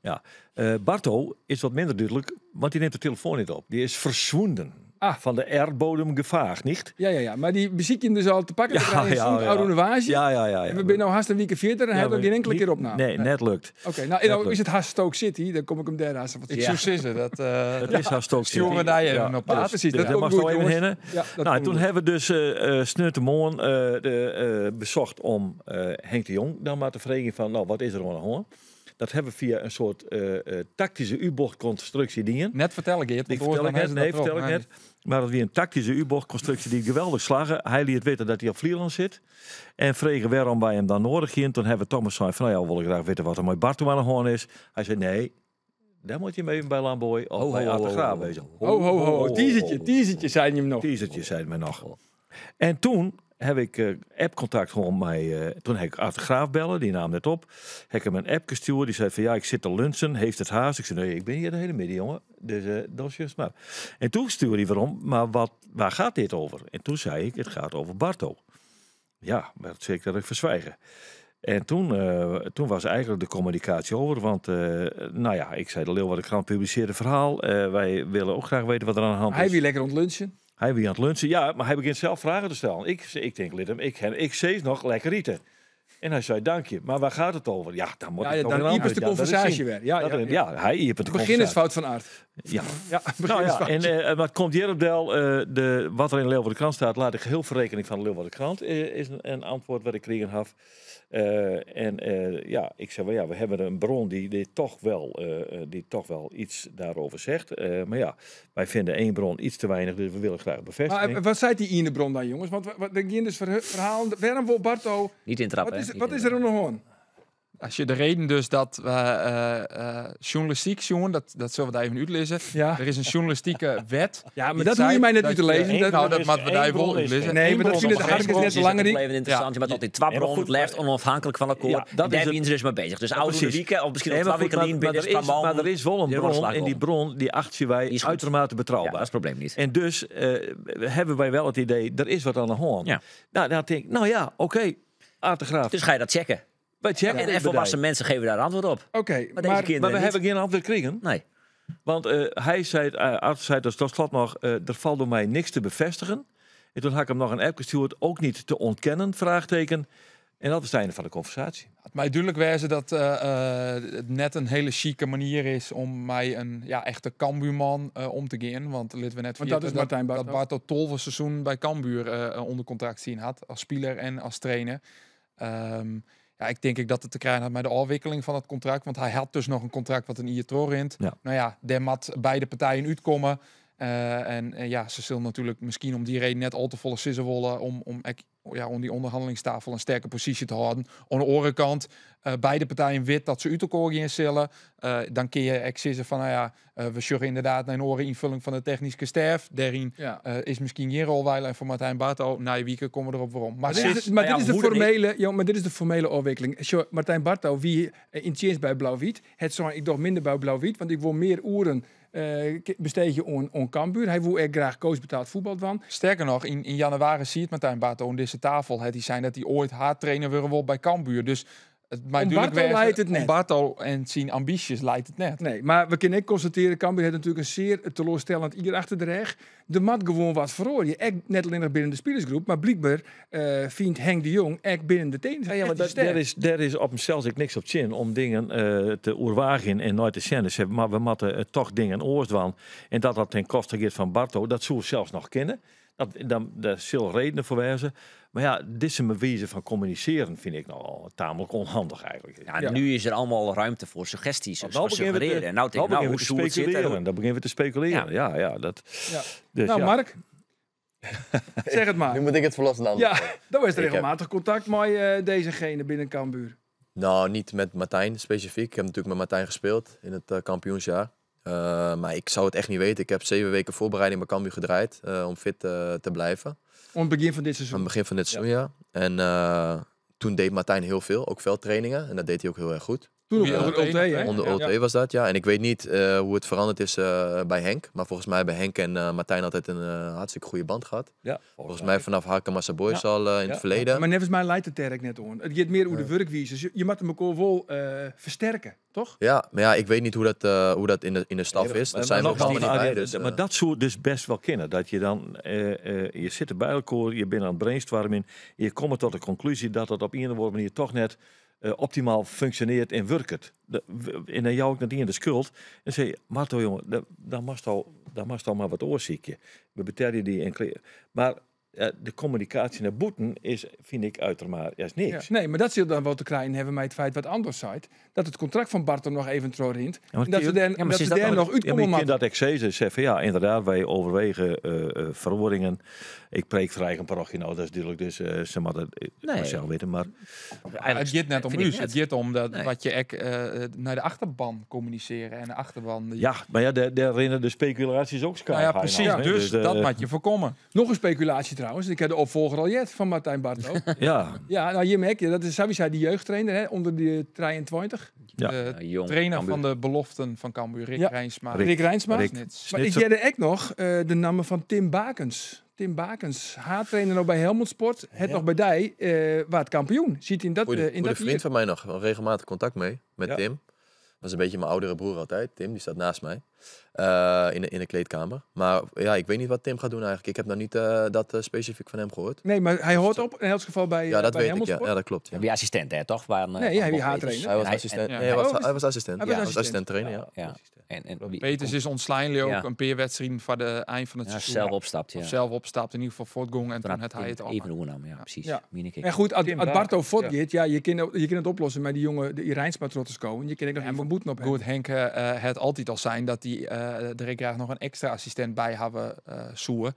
op. Barto is wat minder duidelijk, want die neemt de telefoon niet op. Die is verzwonden. Ah. Van de erdbodem gevaagd, niet? Ja. Maar die beziek je hem dus al te pakken te krijgen. ja, Zo'n ja. oude novage. Ja. En we zijn nou haast een week verder en hij heeft nog geen enkele keer opname. Nee, net lukt. Oké, nou is het haast Stoke City. Dan kom ik hem daar haast wat Ik zou zeggen dat... Het is hartstikke Sturen we daar even op aan. precies. Dus Dat daar komt mag goed, wel even jongens. heen. Ja, dat Nou, komt toen goed. hebben we dus Snurtemoorn bezocht om Henk de Jong dan maar te vragen van, nou, wat is er aan de hand? Dat hebben we via een soort tactische U-bochtconstructie dingen. Net vertel ik het. Die vertel ik net, nee, vertel ik net. Maar dat weer een tactische U-bochtconstructie die geweldig slagen. Hij liet weten dat hij op Vlieland zit. En vregen waarom wij hem dan nodig hebben. Toen hebben we Thomas gezegd van, nou ja, wil ik graag weten wat er met Barto aan de hand is. Hij zei, nee, daar moet je mee bij Lamboy of bij Arte Graaf wezen. Ho. Teasertje, zei je hem nog. Teasertje, zei het mij nog. En toen heb ik appcontact gewoon met... toen heb ik Arte Graaf bellen, die nam net op. Heb ik hem een app gestuurd, die zei van ja, ik zit te lunchen, heeft het haast? Ik zei nee, ik ben hier de hele middag, jongen. Dus dat is juist maar. En toen stuurde hij waarom, maar waar gaat dit over? En toen zei ik, het gaat over Barto. Ja, maar dat zeker dat ik verzwijgen. En toen was eigenlijk de communicatie over, want nou ja, ik zei de Leeuwarden Krant publiceerde verhaal. Wij willen ook graag weten wat er aan de hand is. Hij weer lekker ontlunchen. Hij weer aan het lunchen. Ja, maar hij begint zelf vragen te stellen. Ik denk, Lidem, ik zei nog lekker eten. En hij zei, dank je. Maar waar gaat het over? Ja, dan moet ik toch Dan wel iepers de dat is conversatie zien. weer. Ja. Hij iepert de conversatie. Beginnersfout van Art. Ja. Ja, Nou ja, beginnersfout. en wat komt hier op deel? Wat er in Leeuwarden Krant staat, laat ik geheel voor rekening van de Leeuwarden Krant. Is een antwoord wat ik kregen heb. Ja, ik zei, we hebben een bron die toch wel iets daarover zegt. Maar ja, wij vinden één bron iets te weinig, dus we willen graag bevestiging. Maar wat zei die in de bron dan, jongens? Want er ging dus verhaal. Waarom wil Barto... Niet intrappen. Wat is er aan de hoorn? als je de reden dus dat we journalistiek jongen, dat zullen we daar even uitlezen. Ja. Er is een journalistieke wet. Ja, maar die dat hoef je zei mij net dat uit te je- lezen. Dat- Nou, dat dat is moeten we één daar bron wel is uitlezen. Nee, maar dat Eén vind ik bron hartstikke is net belangrijk. Even interessant, je bent altijd twee Ja, maar bronnen, goed, blijft maar- onafhankelijk van elkaar. Ja, En dat daar is ben je dus mee bezig. Dus oude precies. weken, of misschien Nee, ook maar twee goed, weken maar er is wel een bron en die bron die achten wij Die is goed. uitermate Ja, betrouwbaar. dat is het probleem niet. En dus hebben wij wel het idee, er is wat aan de hand. Ja. Nou, dan denk ik, nou ja, oké, Aartegraaf. Dus ga je dat checken. Wij checken En dit volwassen bedrijf. mensen geven daar antwoord op. Oké, Maar deze maar kinderen Maar we niet. hebben geen antwoord gekregen. Nee. Want hij zei, Aart zei dus tot slot nog, er valt door mij niks te bevestigen. En toen had ik hem nog een app gestuurd, ook niet te ontkennen, vraagteken. En dat was het einde van de conversatie. Het mij duidelijk wijzen dat het net een hele chique manier is om mij een echte Cambuurman om te gaan. Want laten we net Want dat is vergeten Martijn dat Bartel. Bartel 12 seizoen bij Cambuur onder contract zien had. Als speler en als trainer. Ik denk dat het te krijgen had met de afwikkeling van het contract. Want hij had dus nog een contract wat een IETRO rint. Ja. Nou ja, daar moet beide partijen uitkomen. Ze zullen natuurlijk misschien om die reden net al te volle sissen willen om die onderhandelingstafel een sterke positie te houden. Aan de andere kant, beide partijen wit dat ze uit elkaar gaan zullen. Dan kun je zeggen van, we zorgen inderdaad naar een oren invulling van de technische staf. Daarin ja. is misschien geen rolwijl en voor Martijn Bartel, na je weekend komen we erop waarom. Maar Maar dit is, maar ja, dit is de hoe dan formele, maar dit is de formele afwikkeling. Zo, Martijn Bartel, wie in Tjens bij Blauw-Wit, het zou ik toch minder bij Blauw-Wit, want ik wil meer uren besteed je aan Cambuur. Hij wil er graag koos betaald voetbal van. sterker nog, in januari zie je het Martijn Bartel aan deze tafel. Die zijn dat hij ooit haattrainer willen wil bij Cambuur. Dus het mij Om duidelijk Bartel wijzen- leidt het net. om Bartel en zijn ambities leidt het net. Nee, maar we kunnen ook constateren, Cambuur heeft natuurlijk een zeer teleurstellend ieder achter de reg. De mat gewoon wat verhoor. Je echt net alleen nog binnen de spelersgroep, maar blijkbaar vindt Henk de Jong echt binnen de tenen. Ja, maar daar is op mezelf ik niks op zin om dingen te oerwagen en nooit te kennis hebben. Maar we moeten toch dingen oorzdwan. En dat ten koste gaat van Barto, dat zou zelfs nog kennen. Daar zullen redenen voor wijzen. Maar ja, dit is een wijze van communiceren vind ik nogal tamelijk onhandig eigenlijk. Ja, Ja. nu is er allemaal ruimte voor suggesties. Nou Nou, beginnen we te- suggereren. Nou, denk ik, beginnen hoe we te zoet het zit. speculeren. Dan beginnen we te speculeren. Ja, dat. Ja. Dus, Nou, ja. Mark, zeg het maar. Nu moet ik het verlossen dan. Ja, dan is er heb- regelmatig contact met dezegene binnen Cambuur. Nou, niet met Martijn specifiek. Ik heb natuurlijk met Martijn gespeeld in het kampioensjaar. Maar ik zou het echt niet weten. Ik heb 7 weken voorbereiding bij Cambuur gedraaid om fit te blijven. Om het begin van dit Aan het seizoen. begin van dit seizoen, ja. En toen deed Martijn heel veel, ook veldtrainingen. En dat deed hij ook heel erg goed. Toen op Ja, onder OT, hè? Onder Ja. OT was dat, ja. En ik weet niet hoe het veranderd is bij Henk. Maar volgens mij hebben Henk en Martijn altijd een hartstikke goede band gehad. Ja, Volgens mij vanaf Hakemassa Boys Ja. al in Ja. het verleden. Maar nevens mij leidt het er net om. Het gaat meer over de werkwijze. Dus je moet hem ook wel versterken, toch? Ja, maar ja, ik weet niet hoe dat in de staf is. Dat zijn we ook allemaal niet bij. Dus, maar dat zou dus best wel kennen. Dat je dan, je zit er bij elkaar, je bent aan het brainstormen. Je komt tot de conclusie dat het op een of andere manier toch net optimaal functioneert en werkt. En dan jou ook nadien de schuld. En zeg je, Marto jongen, dan mag al maar wat oorziekje. We betalen die en maar de communicatie naar boeten is, vind ik uitermate is niks. Ja. Nee, maar dat zult dan wel te krijgen hebben met het feit wat anders zei. Dat het contract van Bartel nog even rint. maar En dat ze kun je- daar, maar dat is ze dat daar nou- nog Ja, uitkomen maar je moeten. kunt dat exceses zeggen. Ja, inderdaad, wij overwegen verordeningen. Ik preek voor eigen parochie, nou, dat is duidelijk. Dus ze moeten het zelf weten. Maar Het gaat net om vind ik u. net. Het gaat om Nee. wat je naar de achterban communiceren. En de achterban... ja, maar ja, daar rennen de speculaties ook schaar. Nou ja, precies. Dus dat moet je voorkomen. Nog een speculatie trouwens. Ik heb de opvolger al jet van Martijn Bartel. Ja, Ja, nou je merkt je, dat is sowieso die jeugdtrainer hè, onder de 23. Ja. De Jong, trainer Cambuur. van de beloften van Cambuur, Rick Ja. Rijnsma. Rick Rijnsma. Rick. Maar ik Snitser. heb er ook nog de naam van Tim Bakens. Tim Bakens, haartrainer nog bij Helmond Sport. Het nog bij die, waar het kampioen. Ziet in dat in Goede dat vriend van mij nog. Wel regelmatig contact mee. Met Ja. Tim. Dat is een beetje mijn oudere broer altijd. Tim, die staat naast mij. In de kleedkamer. Maar ja, ik weet niet wat Tim gaat doen eigenlijk. Ik heb nog niet dat specifiek van hem gehoord. Nee, maar hij hoort op in elk geval bij, Ja, dat bij weet ik. Helmond Ja, Sport. ja, dat klopt. Ja. Heb je assistent, hè, toch? Waar, Nee, hij is haartrainer. Hij was En assistent. ja. Nee, hij Oh, was assistent. hij Hij was was assistent trainer, ja. Ja. En wie- Peters is ontslijnlijk ook Ja. een peerwedstrijd voor de eind van het ja, seizoen. zelf opstapt, ja. Of zelf opstapt, in ieder geval voortgang. En toen had hij het al. Even oernam, ja, precies. Ja. Meen ik. En goed, als Tim Barto Bakens, voortgaat, ja, je kunt het oplossen met die jongen, de Rijnsma-trotters komen. Je kunt ook nog even boeten op hem. Goed, Henk, het altijd al zijn dat die er ik graag nog een extra assistent bij hebben zoeken.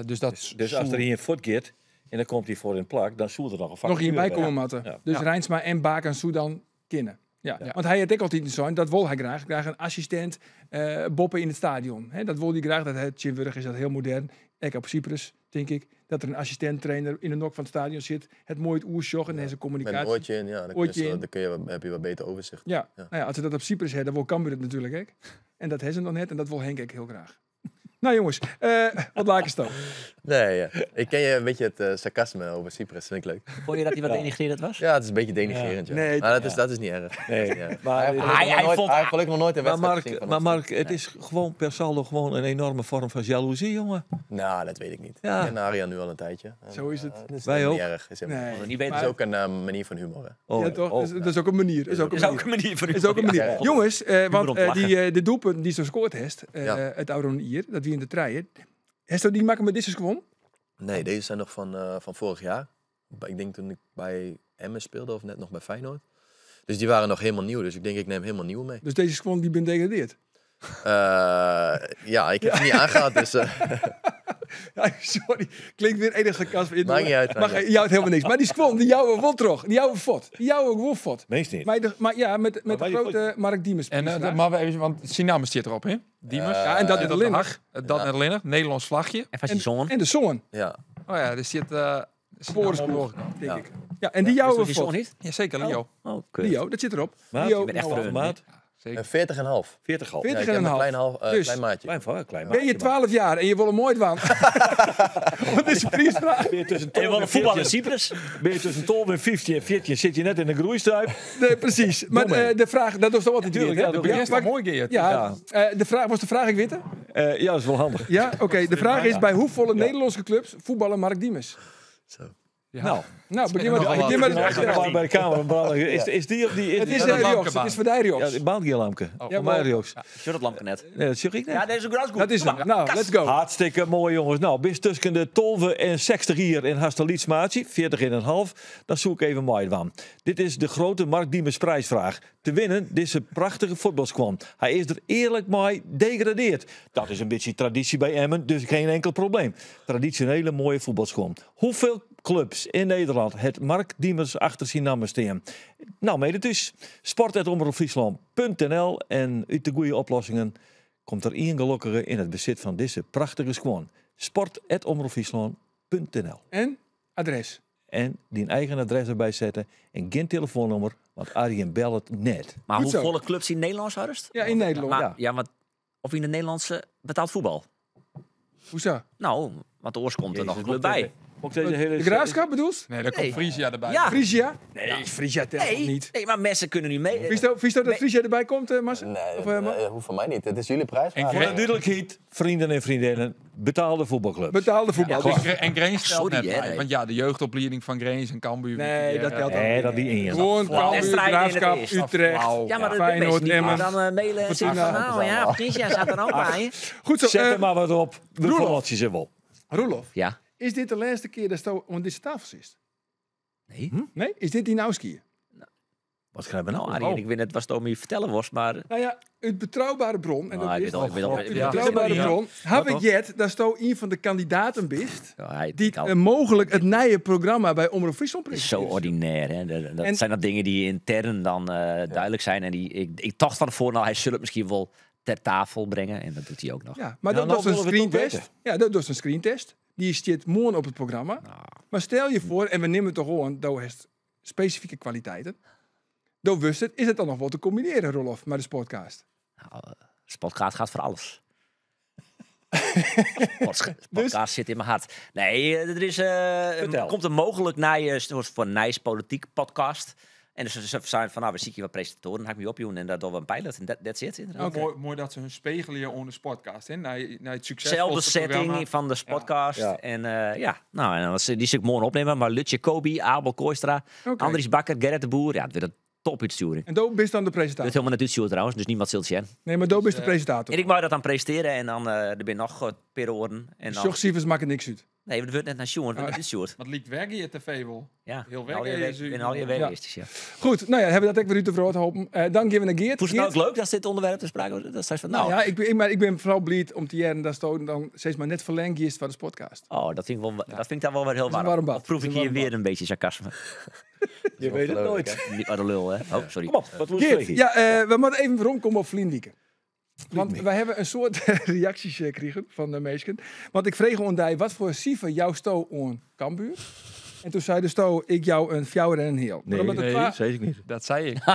Dus dat dus als er hier een voet gaat en dan komt hij voor in plak, dan zoekt er nog een Nog hierbij vacature komen bij. matten. Ja. Dus Ja. Rijnsma en Bakens zo dan kennen. Ja. Ja. Want hij had ook altijd zijn, dat wil hij graag. Graag een assistent boppen in het stadion. Hè, dat wil hij graag. Dat het Chimwurg is dat heel modern. Ik op Cyprus, denk ik. Dat er een assistent-trainer in de nok van het stadion zit. Het mooi het oersjog en zijn Met een communicatie. oortje in, ja, dan, Oortje in. heb je wat beter overzicht. Ja. Ja. Nou ja, als ze dat op Cyprus hebben, dan wil Cambuur het natuurlijk ook. En dat hebben ze dan net en dat wil Henk ook heel graag. Nou jongens, wat laat ik staan? Nee, ja. Ik ken je een beetje het sarcasme over Cyprus, vind ik leuk. Vond je dat hij wat denigrerend was? Ja, het is een beetje denigrerend. Ja. Nee, Maar dat is niet erg. Nee, Ja. maar, Hij heeft gelukkig nog nooit een maar wedstrijd gezien Mark, van maar ons. Mark, het is gewoon per saldo gewoon een enorme vorm van jaloezie, jongen. Nou, dat weet ik niet. Ja. Ik ken Aria nu al een tijdje. En, Zo is het. dat is Wij helemaal ook. niet erg. Is helemaal Nee. niet erg. Niet weten. Het is ook een manier van humor. Hè. Oh, Ja, toch? oh. Dat is ook een manier. Dat is ook een Dat is manier. ook een manier voor Is ook een manier. Ja. Jongens, want om te lachen. de doelpunt die ze gescoord heeft, Ja. het oude hier, dat wie in de treien. Heeft dat die maken met dit gewonnen? Nee, deze zijn nog van vorig jaar. Ik denk toen ik bij Emmen speelde of net nog bij Feyenoord. Dus die waren nog helemaal nieuw. Dus ik denk, ik neem helemaal nieuw mee. Dus deze is gewoon die ben degradeerd. Ja, ik heb het niet aangehad. Dus Ja, sorry, klinkt weer enige kast. Maakt niet uit, maakt niet uit. Jou het helemaal niks. Maar die squon, die jouwe won toch? Die jouwe fot. Die jouwe gewofot. Meest niet. Maar ja, met de waar die grote Mark Diemers. En maar we even, want zijn naam zit erop, hè? Diemers. Ja, en dat Zit is op de de Linner. hag. Dat net Linner. Nederlands vlagje. En van zijn zoon. En de zoon, ja, Oh ja, er zit... Sporensporen, denk Ja. ik. Ja, en die Is jouwe dat die zoon fot. niet? Ja, zeker, Leo. Oh, kut. Leo, dat zit erop. Maat, Leo, je bent echt nou, voor maat. Zeker. 40,5. 40 al. 40 Ja, ik heb en een een half. klein Dus- klein maatje. Klein Ben je maatje, 12 jaar en je wil een mooi waan? Wat is de prijsvraag? maar. Ben je tussen En je 12 wil en een voetbal in 14 Cyprus? ben je tussen 12 en 15 en 14 zit je net in de groeistuip. Nee, precies. Maar Doe mee. de vraag, dat was toch altijd Tuurlijk, weer, hè? ja, dat Ja, is is pak- toch mooi, Geert? Ja, was de vraag ik witte? Ja, dat is wel handig. Ja, oké. De vraag is bij hoeveel Nederlandse clubs voetballen Mark Diemers? Zo. Ja. Nou, Nou, begin nog maar. wel begin wat. maar- ja, bij de camera. Is die of die? Het is dat is Riox. Lampkebaan. Het is voor die Ja, Riox. de baangeerlamke. Oh. Voor Ja, mij maar- Riox. Shut het lampje net. Nee, dat zeg ik net. Ja, deze is ook goed. Dat is hem. Nou, let's go. Hartstikke mooi, jongens. Nou, bis tussen de 12 en 60 hier in Hastelits maatje, 40,5. Dan zoek ik even mooi van. Dit is de grote Mark Diemers prijsvraag. Te winnen deze prachtige voetbalsquam. Hij is er eerlijk mee degradeerd. Dat is een beetje traditie bij Emmen, dus geen enkel probleem. Traditionele mooie voetbalsquam. Hoeveel clubs in Nederland het Mark Diemers achter zijn namen staan? Nou, mede dus. sport@omroepfriesland.nl en uit de goede oplossingen komt er één gelukkige in het bezit van deze prachtige squam. sport@omroepfriesland.nl En adres. en die eigen adres erbij zetten en geen telefoonnummer, want Arjen belt het net. Maar Goed zo. hoeveel clubs in Nederland hadden? Ja, in Nederland. Maar, ja. ja, maar of in de Nederlandse betaald voetbal? Hoezo? Nou, want de oors komt er nog een club bij. Ook deze hele De Graafschap bedoelt? Nee, daar komt Nee. Friesia erbij. Ja. Frisia? Nee, Frisia telt nog Nee, niet. nee, maar mensen kunnen nu mee. Vies je dat Frisia erbij komt, Marcel? Nee, Of, hoeft van mij niet. Het is jullie prijs. En maar- Voor de duidelijkheid, vrienden en vriendinnen, betaalde voetbalclubs. betaalde voetbal. Ja, Dus- en Greens telt Sorry, net hè, bij. nee. Want ja, de jeugdopleiding van Greens en Cambuur. Nee, dat telt ook Nee, niet. dat die in. Gewoon Cambuur, Wedstrijden in het Graafschap, eerste. Utrecht. Flauw. Ja, maar dat Feyenoord, weet je niet. Emmen. Dan mailen en zeggen van, nou ja, Patricia staat er ook bij. Goed zo. Zet er maar wat op. De Roelof. formatie ze wel. Roelof, Ja. is dit de laatste keer dat je aan deze tafel zit? Nee. Nee? Is dit die nou skiën? Wat gaan we Nou, nou? Arjen, ik weet net wat het om je vertellen was, maar... Nou ja, uit betrouwbare bron. En Nou, dat ik is weet al- ik weet al- uit Ja. betrouwbare Ja. bron. Heb ik jet, dat sto een van de kandidaten bist. Ja, hij- Die nou, mogelijk het nieuwe programma bij Omroep Friesland het is presenteert. zo ordinair. Hè? Dat En- zijn dat dingen die intern dan duidelijk zijn. En die, ik dacht van tevoren, nou, hij zult het misschien wel ter tafel brengen. En dat doet hij ook nog. Ja, maar Ja, dat nou was een willen we het ook screentest. Ja, dat was een screentest. Die zit morgen op het programma. Nou, Maar stel je voor, en we nemen toch gewoon, dat heeft specifieke kwaliteiten. Dat wist het, is het dan nog wel te combineren, Rolof, met de sportcast? Spotkaart gaat voor alles. Podcast zit in mijn hart. Nee, er is, Vertel. komt er mogelijk naar je voor een nice politiek podcast. En dus ze zijn van, nou, we zien hier wat presentatoren, dan ga ik me opjoen en dat doen we een pilot. En that's it, inderdaad. Oké. Mooi dat ze hun spegelen onder de podcast. Hè? Naar het succes. Zelfde setting van de podcast. Ja. En nou, en dan die zal ik morgen opnemen. Maar Lutje Kobi, Abel Kooistra, Oké. Andries Bakker, Gerrit de Boer. Ja, het werd een top uitsturing. En Doop is dan de Het presentator. werd helemaal net uitsturen trouwens, dus niemand zult zien. Nee, maar Doop is de presentator. En ik mag dat dan presenteren en dan er ben nog perioden. En dan, Sjogsievers maken niks uit. nee, we wordt net naar Sjoerd, het wordt net uitstuurd. Wat liep weg hier tv wel. Ja, Heel al die weg is u- in al je werk is het, ja. Goed, nou ja, hebben we dat ook weer uit de verhoord hopen. Dan geven we naar Geert. Vond je het nou Geert? ook leuk dat dit onderwerp te sprake was? Dat zei van, Nou nou, ja, ik ben vooral blij om te jaren dat Stoot dan steeds maar net verlengd is van de podcast. oh, dat vind ik dan wel weer heel is een warm. warm bad. Of proef Dat ik is een hier warm weer een beetje sarcasme. Je weet het ongelooflijk, nooit. hè? Niet wat een lul, hè? Oh, sorry. Kom op, wat moet Geert, je ja, we moeten even rondkomen op Vliendieken. Want wij hebben een soort reacties gekregen van de meesten. Want ik vreeg aan die wat voor cijfer jouw sto aan Cambuur. En toen zei de sto, ik jou een fjouwer en een heel. Maar omdat het nee. qua- Zei ik niet. Dat zei ik.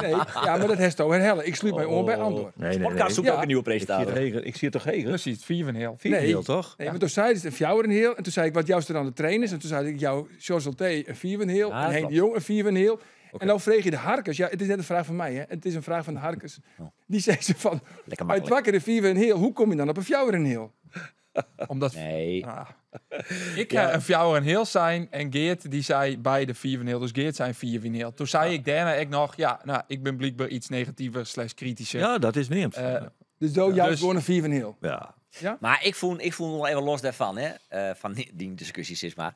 nee, ja, maar dat heeft sto herhellen. Ik sluit mij oor bij Andor. Nee. Podcast zoekt Ja. ook een nieuwe Ik zie het presentator. Heger. Ik zie het toch Heger? Precies, 4,5. Vier Nee. heel, toch? Nee, maar toen zei ze een fjouwer en heel. En toen zei ik, wat jouwste dan de trainers? En toen zei ik, jou, George Alté een 4 en heel. Ja, en Henk klopt. de Jong een 4 en heel. En dan vreeg je de Harkers. Ja, het is net een vraag van mij, hè. Het is een vraag van de Harkers. Oh. Die zei ze van, Lekker uit makkelijk. wakker de 4 en heel. Hoe kom je dan op een fjouwer en heel? Omdat Nee. Ah. Ik een fjouwer en heel zijn en Geert die zei beide 4 en heel. Dus Geert zijn 4 en heel. Toen zei ik daarna ik nog, ja, nou, ik ben blijkbaar iets negatiever / kritischer. Ja, dat is neemt. Dus jou dus- gewoon een 4 en heel. Ja. Maar ik voel nog even los daarvan, hè, van die discussies is maar.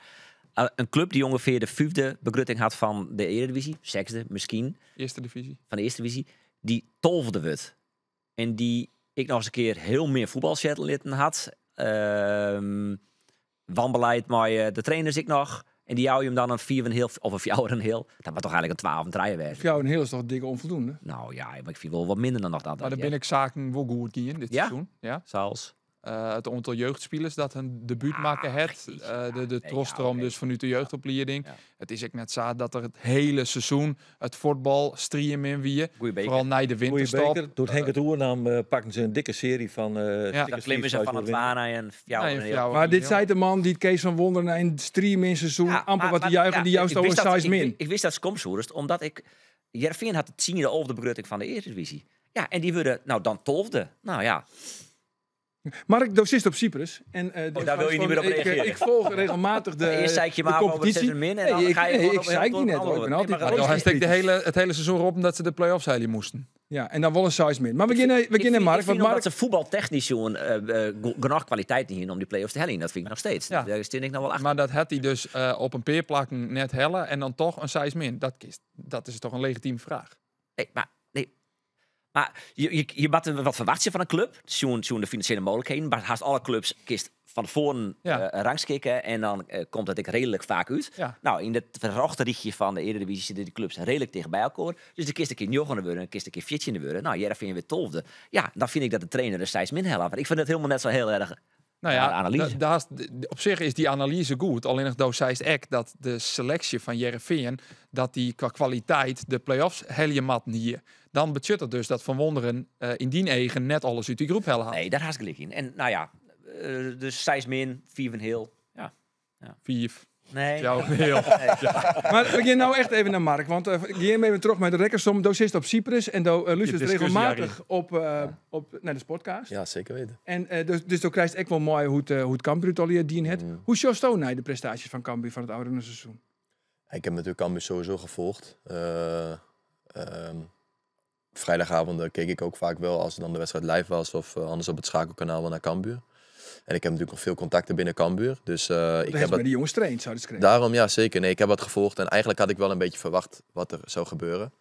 Een club die ongeveer de 5e begrutting had van de Eredivisie, 6e misschien, Eerste divisie. van de Eerste Divisie, die 12e werd. En die ik nog eens een keer heel meer voetbalzetlitten had. Wanbeleid maar de trainers ik nog. En die jou je hem dan een 4 en heel of een 4 en heel. Dat was toch eigenlijk een 12 en 3 wezen. Fjouwer en heel is toch dikke onvoldoende? Nou ja, maar ik vind wel wat minder dan nog dat. Maar dan ben ik zaken wel goed in dit Ja? seizoen. Ja. Zoals. Het aantal jeugdspelers dat een debuut maken het. De troststroom oké. dus vanuit de jeugdopleiding. Ja. Het is ook net zo dat er het hele seizoen het voetbal stream in wie. Goeie beker. Vooral na de Goeie winterstop. beker. Doet Henk het Oer, dan pakken ze een dikke serie van... Dan klimmen ze van het Wana en jou Nee, en een heel. fjouwer. Maar dit zei de man die het Kees van Wonderen in stream in seizoen amper wat te juichen. Die juist ik over wist dat- size min. Ik wist dat ze komst omdat ik... Jervin had het 10e over de begrutting van de Eredivisie. Ja, en die worden nou dan 12e. Nou ja, Mark, docist op Cyprus. En, daar wil je niet meer op reageren. Ik volg regelmatig de eerst zei ik je maar over het competitie. seizoen en dan Nee, ga je nee, gewoon ik op zei het niet net. hoor. Ik ben altijd Nou, hij steekt het hele seizoen op omdat ze de play-offs heilig moesten. Ja, en dan wel een size min. Maar we beginnen Mark. Ik Want vind Mark, dat ze voetbaltechnisch jongen genoeg kwaliteit niet in om die play-offs te hellen. Dat vind ik nog steeds. Ja. Daar steen ik nog wel achter. Maar dat had hij dus op een peerplakken net hellen en dan toch een size min. Dat is toch een legitieme vraag. Nee. Maar je wat verwacht je van een club? Zo'n de financiële mogelijkheden. Maar haast alle clubs kist van tevoren Ja. rangskikken. En dan komt het ik redelijk vaak uit. Ja. Nou, in het verrochterichtje van de Eredivisie zitten die clubs redelijk tegen bij elkaar. Dus de kist een keer 9e worden, een kist een keer 14e worden. Nou, Jervin weer 12e. Ja, dan vind ik dat de trainer er steeds min hellen. Want ik vind het helemaal net zo heel erg... Nou Ja, ja, de analyse. op zich is die analyse goed. Alleen nog doorzijst ek dat de selectie van Jereveen dat die qua kwaliteit de play-offs helemaal hier. Dan betjut het dus dat Van Wonderen in die eigen net alles uit die groep hellen had. Nee, daar haast ik gelijk in. En nou ja, dus 6 min, 4 van heel. Ja. 4. Nee. Ja, heel. maar we beginnen nou echt even naar Mark. Want ik ga even terug met de rekkersom. Docist op Cyprus. En luistert discussie, regelmatig naar de sportcast. Ja, zeker weten. En dus dan krijg je echt wel mooi hoe het Cambuur het al hier dien het. Hoe sjoost je nou de prestaties van Cambuur van het oude seizoen? Ik heb natuurlijk Cambuur sowieso gevolgd. Vrijdagavonden keek ik ook vaak wel als dan de wedstrijd live was of anders op het schakelkanaal wel naar Cambuur. En ik heb natuurlijk nog veel contacten binnen Cambuur. Dus ik heb met die jongens traint, zou je schrijven. daarom, ja zeker. Nee, ik heb wat gevolgd en eigenlijk had ik wel een beetje verwacht wat er zou gebeuren.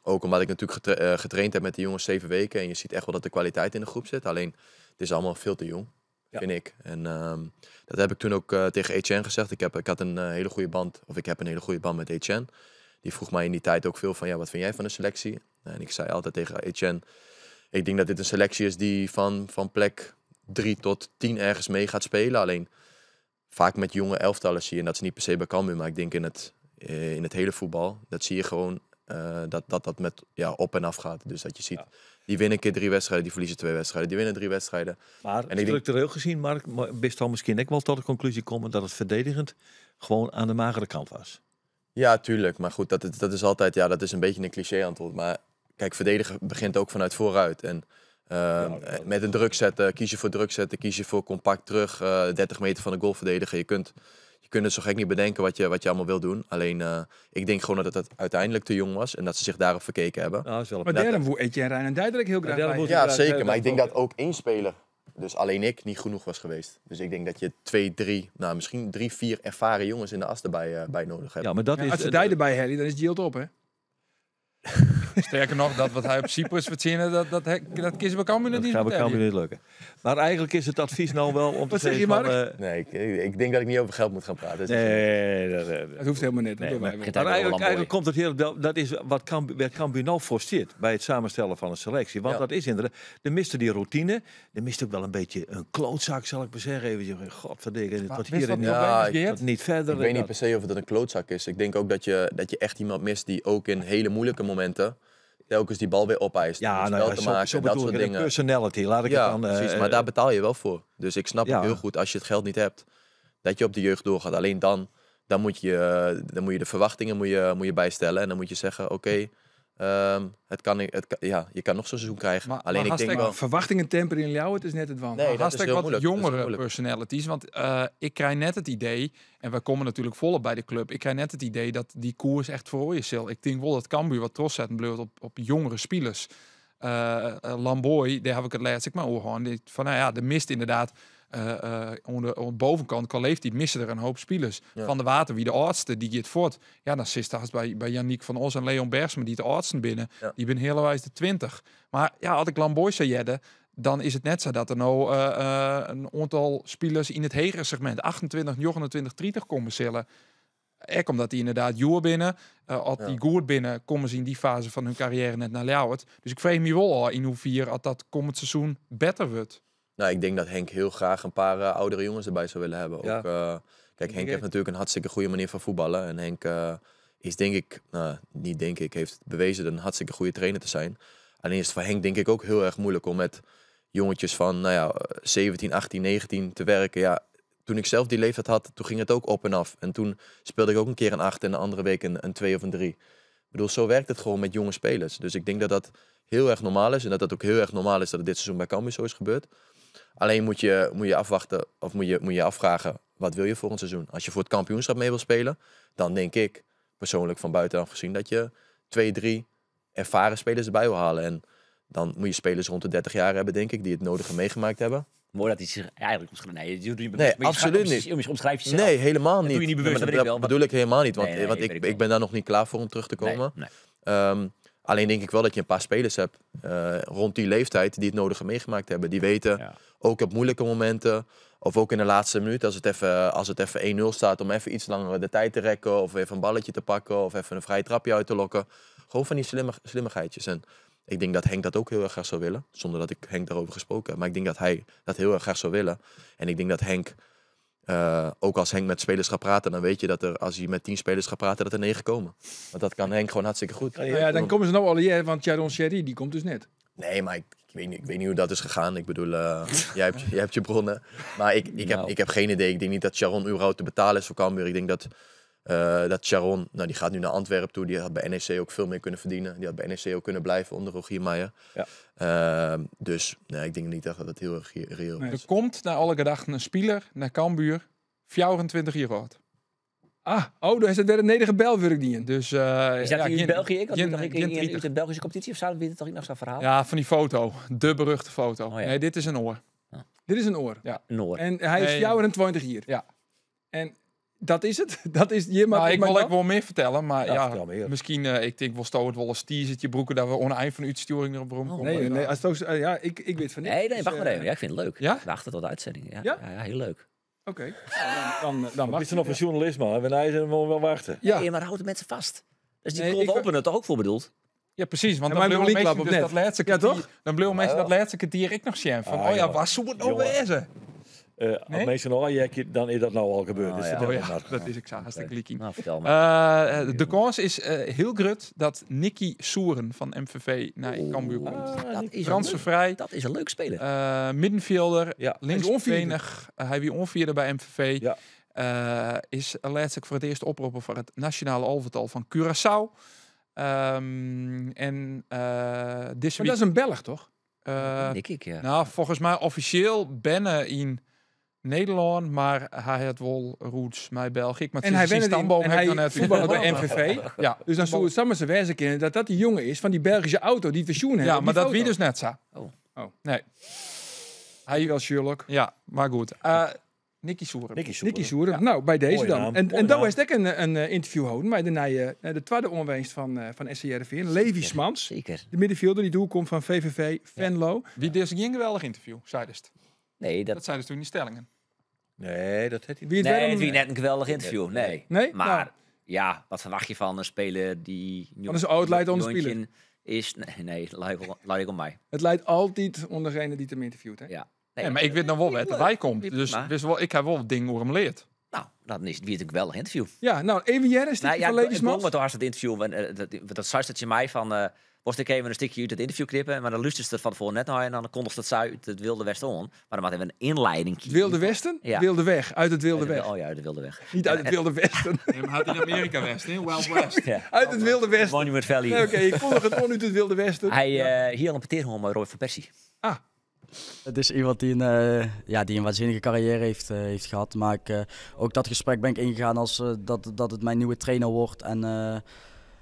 Ook omdat ik natuurlijk getraind heb met de jongens 7 weken. En je ziet echt wel dat de kwaliteit in de groep zit. Alleen, het is allemaal veel te jong, vind ik. En dat heb ik toen ook tegen Etienne gezegd. Ik had een hele goede band, of ik heb een hele goede band met Etienne. Die vroeg mij in die tijd ook veel van, ja, wat vind jij van de selectie? En ik zei altijd tegen Etienne, ik denk dat dit een selectie is die van plek 3 tot 10 ergens mee gaat spelen. Alleen, vaak met jonge elftallen zie je, en dat is niet per se bij Cambuur, maar ik denk in het hele voetbal, dat zie je gewoon dat met op en af gaat. Dus dat je ziet, die winnen een keer 3 wedstrijden, die verliezen 2 wedstrijden, die winnen 3 wedstrijden. Maar En ik denk- structureel gezien, Mark, best al misschien ook wel tot de conclusie komen dat het verdedigend gewoon aan de magere kant was. Ja, tuurlijk. Maar goed, dat is altijd, dat is een beetje een cliché antwoord. Maar kijk, verdedigen begint ook vanuit vooruit. En met een druk zetten, kies je voor druk zetten, kies je voor compact terug, 30 meter van de goal verdedigen. Je kunt het zo gek niet bedenken wat je allemaal wil doen. Alleen, ik denk gewoon dat het uiteindelijk te jong was en dat ze zich daarop verkeken hebben. Nou, is wel Maar daarom woe Etienne Rijn en Duidelijk heel graag daarom bij. moet- Ja, inderdaad, zeker. Maar ik denk dat dat ook 1 speler, dus alleen ik, niet genoeg was geweest. Dus ik denk dat je 2, 3, nou misschien 3, 4 ervaren jongens in de as erbij bij nodig hebt. Ja, maar dat Ja, is... als ze die erbij hellen, dan is het yield op, hè? Sterker nog, dat wat hij op Cyprus verzinnen, dat kiezen we Cambuur Dat niet gaat bij vertellen. Cambuur niet lukken. Maar eigenlijk is het advies nou wel om te Wat zeg je, zeggen van, Mark? Nee, ik denk dat ik niet over geld moet gaan praten. Dat is niet nee. Het hoeft helemaal niet. Nee, dat doen maar- wij wel. Begint Maar eigenlijk eigenlijk komt het heel, dat is wat Cambuur nou forceert bij het samenstellen van een selectie. Want Ja. dat is inderdaad, er miste die routine, er mist ook wel een beetje een klootzak, zal ik maar zeggen. Even, godverdikke, wat Wist hier wat in het Ja, probleem is, ik- Geert? dat niet verder. Ik weet niet dat- per se of het een klootzak is. Ik denk ook dat je echt iemand mist die ook in hele moeilijke momenten telkens die bal weer opeist. om Ja, het nou spel ja, te maken zo en dat bedoel soort ik het, dingen. personality. Laat ik Ja, het dan... precies. Maar daar betaal je wel voor. Dus ik snap ja. het heel goed als je het geld niet hebt, dat je op de jeugd doorgaat. Alleen dan moet je de verwachtingen moet je bijstellen. En dan moet je zeggen, oké, je kan nog zo'n seizoen krijgen. Maar Alleen ik denk hartstikke- wel... Maar verwachtingen temperen in jou, het is net het want. Nee, dat is hartstikke heel wat moeilijk. Dat is heel jongere moeilijk. personalities. Want ik krijg net het idee, en we komen natuurlijk volop bij de club, ik krijg net het idee dat die koers echt voor je zal. Ik denk wel dat Cambuur wat trots zetten bleef op jongere spelers. Lamboy, daar heb ik het laatst ik maar over van nou ja, de mist inderdaad aan de bovenkant qua leeftijd missen er een hoop spelers. Ja. Van de Water, wie de oudste, die gaat voort. Ja, dan zit straks bij Yannick van Os en Leon Bergsma, die de oudsten binnen. Ja. Die ben heel wijs de 20. Maar ja, had ik Lamboy zou jedden, dan is het net zo dat er nou een aantal spelers in het hegere segment, 28, 29, 30 komen zullen. Ook omdat die inderdaad joer binnen, als die goed binnen, komen ze in die fase van hun carrière net naar Ljouwert. Dus ik vraag me wel al in hoeverre als dat komend seizoen beter wordt. Nou, ik denk dat Henk heel graag een paar oudere jongens erbij zou willen hebben. Ja. Ook, kijk, Henk heeft natuurlijk een hartstikke goede manier van voetballen. En Henk is denk ik, heeft bewezen een hartstikke goede trainer te zijn. Alleen is het voor Henk denk ik ook heel erg moeilijk om met jongetjes van 17, 18, 19 te werken. Ja, toen ik zelf die leeftijd had, toen ging het ook op en af. En toen speelde ik ook een keer een 8 en de andere week een 2 of een 3. Ik bedoel, zo werkt het gewoon met jonge spelers. Dus ik denk dat dat heel erg normaal is. En dat het ook heel erg normaal is dat het dit seizoen bij Cambuur zo is gebeurd. Alleen moet je afwachten of moet je afvragen, wat wil je voor een seizoen? Als je voor het kampioenschap mee wil spelen, dan denk ik persoonlijk van buitenaf gezien dat je 2, 3 ervaren spelers erbij wil halen. En dan moet je spelers rond de 30 jaar hebben, denk ik, die het nodige meegemaakt hebben. Mooi dat hij zich eigenlijk omschrijft. Nee, absoluut niet. Je omschrijft jezelf. Nee, helemaal niet. doe je niet bewust, Maar dat weet ik wel, bedoel ik helemaal niet, want, Nee, want weet ik ik wel. ben daar nog niet klaar voor om terug te komen. Nee. Alleen denk ik wel dat je een paar spelers hebt rond die leeftijd die het nodige meegemaakt hebben. Die weten, Ja. ook op moeilijke momenten, of ook in de laatste minuut, als het even 1-0 staat, om even iets langer de tijd te rekken, of even een balletje te pakken, of even een vrije trapje uit te lokken. Gewoon van die slimmigheidjes. En ik denk dat Henk dat ook heel erg graag zou willen, zonder dat ik Henk daarover gesproken heb. Maar ik denk dat hij dat heel erg graag zou willen. En ik denk dat Henk, ook als Henk met spelers gaat praten, dan weet je dat er, als hij met 10 spelers gaat praten, dat er 9 komen. Want dat kan Henk gewoon hartstikke goed. Nou ja, dan komen ze nou al hier, want Jaron Sherry, die komt dus net. Nee, maar ik weet niet hoe dat is gegaan. Ik bedoel, jij hebt je bronnen. Maar ik heb geen idee. Ik denk niet dat Sharon überhaupt te betalen is voor Cambuur. Ik denk dat Sharon, die gaat nu naar Antwerpen toe. Die had bij NEC ook veel meer kunnen verdienen. Die had bij NEC ook kunnen blijven onder Rogier Meijer. Ja. Dus nee, ik denk niet dat het heel erg reëel Nee. is. Er komt naar alle gedachten een speler naar Cambuur, 24 jaar oud. Daar is het weer een nederige Belburg die in. Dus Is dat hier in België? Ik geen- had toch geen in de Belgische competitie of zouden we dit toch nog zo'n verhaal? Ja, van die foto. De beruchte foto. Oh ja. Nee, dit is een oor. Dit is een oor. Noord. En hij is Nee. 24 hier. Ja. En dat is het. Dat is je maar. Nou, ik wil ook wel meer vertellen, maar Ja, ja, vertel meer. misschien, ik denk wel stoot wel eens teasertje broeken dat we oneind van de uitsturing erop komen. Nee, als het ook, ik weet van niks. Nee, Dus, wacht maar even. Ja, ik vind het leuk. Ja? Wachten tot de uitzending. Ja, Ja? ja, heel leuk. Oké. Nou, dan mag Is er nog een journalist, man? We zijn wel wachten. Ja. Nee, maar houden de mensen vast. Dus die Nee, cold ik- openen toch ook voor bedoeld? Ja, precies. Want Ja, dan maar bleven een mensen linkklap dus of dat laatste Ja, kwartier, toch? dan bleven mensen dat laatste kwartier ik nog zien. Van, Ah, ja. waar zou het nou Jongen. wezen? Als Nee? mensen nog een dan is dat nou al gebeurd. Oh, Dus ja. vertel Oh maar, ja, Mark. dat is ik zo hartstikke likkie. Nou, vertel maar. De kans is heel groot dat Nicky Soeren van MVV naar Cambuur komt. Dat is Transfervrij. Dat is een leuk speler. Middenvelder, Ja. linksbenig. Hij wie onvierde bij MVV. Ja. Is laatst voor het eerst oproepen voor het nationale elftal van Curaçao. En deze Maar week... dat is een Belg, toch? Denk ik, ja. Nou, volgens mij officieel binnen in Nederland, maar hij had wel roots bij België. Maar En hij sinds wende Stamboom en heb ik hij dan net voetbalde bij MVV. Ja, Dus dan zou het samen zijn wijze kennen dat dat die jongen is van die Belgische auto die het pensioen heeft. ja, op maar die dat wie foto. dus net zo. Oh. Nee. Hij wel Sherlock. Ja, maar goed. Nicky Soeren. Nicky Soeren. Nou, bij deze Mooie dan. naam. En Mooie daar naam. is ik een interview houden met de tweede onweest van SC Heerenveen, Levi Smans. Zeker. De middenvelder die doelkomt van VVV Venlo. Wie deed geen geweldig interview, zei dus. Nee, Dat zijn dus toen die stellingen. Nee, dat had hij Wie het nee, wel het een- was net een geweldig interview. Nee. Nee? Maar Nou. ja, wat verwacht je van een speler die... Van een oud leidt onder jongetje speler. Is, nee, laat ik om mij. Het leidt altijd onder degene die hem interviewt. Hè? Ja. Nee, maar ik weet nog wel wat erbij komt. Dus Maar- ik heb wel dingen over hem leerd. Nou, dan is het weer een geweldig interview. Ja, nou, even Jerry, Nou, stukje ja, van ik Levi begon Smans. toen was het interview. Dat zei dat je mij van... moest ik even een stukje uit het interview knippen. Maar dan luisterde het van tevoren net naar. En dan kondigde het uit het Wilde Westen on. Maar dan had even een inleiding. Het Wilde Westen, Ja. Wilde Weg, uit het Wilde Weg. Oh ja, uit de Wilde Weg. Niet uit het Wilde Westen, Nee, maar had in Amerika West, hè? Wild West. Ja. uit het Wilde Westen. Monument Valley. Nee, Oké, ik kondig het on uit het Wilde Westen. Hij hier al een peteerhol met Roy van Persie. Het is iemand die een waanzinnige carrière heeft gehad. Maar ook dat gesprek ben ik ingegaan als dat het mijn nieuwe trainer wordt.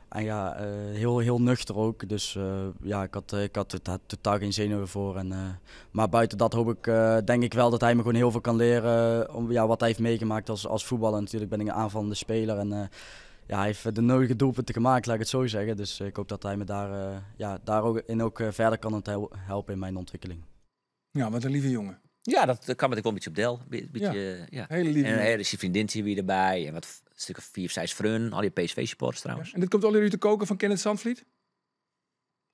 Heel nuchter ook. Dus ik had er totaal geen zenuwen voor. Maar buiten dat hoop ik, denk ik wel dat hij me gewoon heel veel kan leren. Wat hij heeft meegemaakt als voetballer. Natuurlijk ben ik een aanvallende speler. En hij heeft de nodige doelpunten gemaakt, laat ik het zo zeggen. Dus ik hoop dat hij me daar ook verder kan helpen in mijn ontwikkeling. Ja, wat een lieve jongen. Ja, dat kan met ik wel een beetje op Del. Beetje, ja. Hele lieve En jongen. er is die vriendinnetje weer erbij. En wat een stuk of 5, 6 vrienden. Al die PSV-supporters trouwens. En dit komt al uit de koken van Kenneth Zandvliet.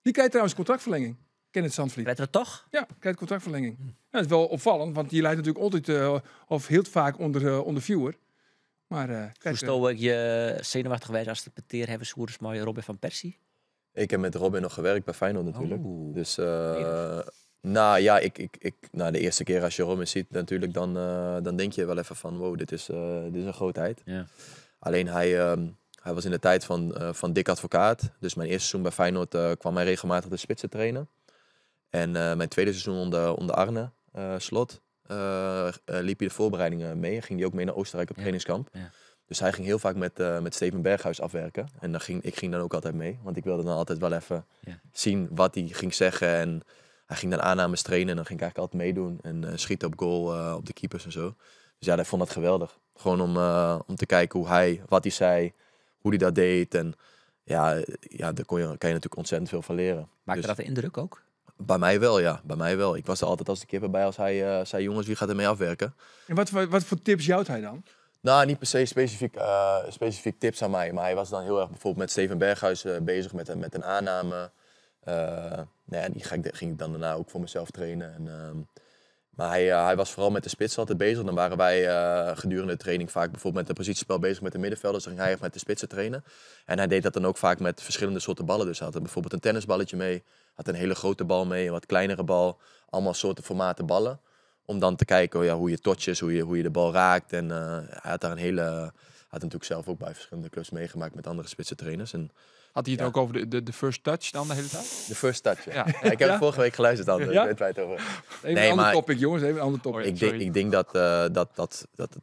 Die krijgt trouwens contractverlenging. Kenneth Zandvliet. Weet je dat toch? Ja, krijgt contractverlenging. Ja, dat is wel opvallend, want die leidt natuurlijk altijd, of heel vaak onder viewer. Maar Hoe kijk, stel ik je zenuwachtig geweest als de peteer hebben soers maar Robin van Persie? Ik heb met Robin nog gewerkt bij Feyenoord natuurlijk. Oeh. Dus Nederlands. de eerste keer als je Robin ziet natuurlijk, dan denk je wel even van wow, dit is een grootheid. Ja. Alleen hij was in de tijd van Dick Advocaat. Dus mijn eerste seizoen bij Feyenoord kwam hij regelmatig de spitsen trainen. En mijn tweede seizoen onder Arne Slot liep hij de voorbereidingen mee. Ging hij ook mee naar Oostenrijk op trainingskamp. Ja. Dus hij ging heel vaak met Steven Berghuis afwerken. En ik ging dan ook altijd mee. Want ik wilde dan altijd wel even zien wat hij ging zeggen. En hij ging dan aannames trainen. En dan ging ik eigenlijk altijd meedoen. En schieten op goal op de keepers en zo. Dus ja, ik vond dat geweldig. Gewoon om te kijken wat hij zei. Hoe hij dat deed. En ja, daar kan je natuurlijk ontzettend veel van leren. Maakte Dus dat de indruk ook? bij mij wel, ja. Bij mij wel. Ik was er altijd als de kippen bij als hij zei, jongens, wie gaat er mee afwerken? en wat voor tips jouwt hij dan? Nou, niet per se specifiek tips aan mij. Maar hij was dan heel erg bijvoorbeeld met Steven Berghuis bezig met een aanname. Die ging ik dan daarna ook voor mezelf trainen. Maar hij was vooral met de spits altijd bezig. Dan waren wij gedurende de training vaak bijvoorbeeld met het positiespel bezig met de middenvelders. Dan ging hij echt met de spitsen trainen. En hij deed dat dan ook vaak met verschillende soorten ballen. Dus hij had bijvoorbeeld een tennisballetje mee. Had een hele grote bal mee, een wat kleinere bal. Allemaal soorten formaten ballen. Om dan te kijken hoe je touches, hoe je de bal raakt. En hij had daar had natuurlijk zelf ook bij verschillende clubs meegemaakt met andere spitsentrainers. En Had hij het ook over de first touch dan de hele tijd? de first touch. Ja. Ja. Ja, ik heb het vorige week geluisterd dan. Ja? Ik weet waar het over. Even Nee, een ander maar- topic, jongens. Even een ander topic. Oh, ja. Ik denk dat het,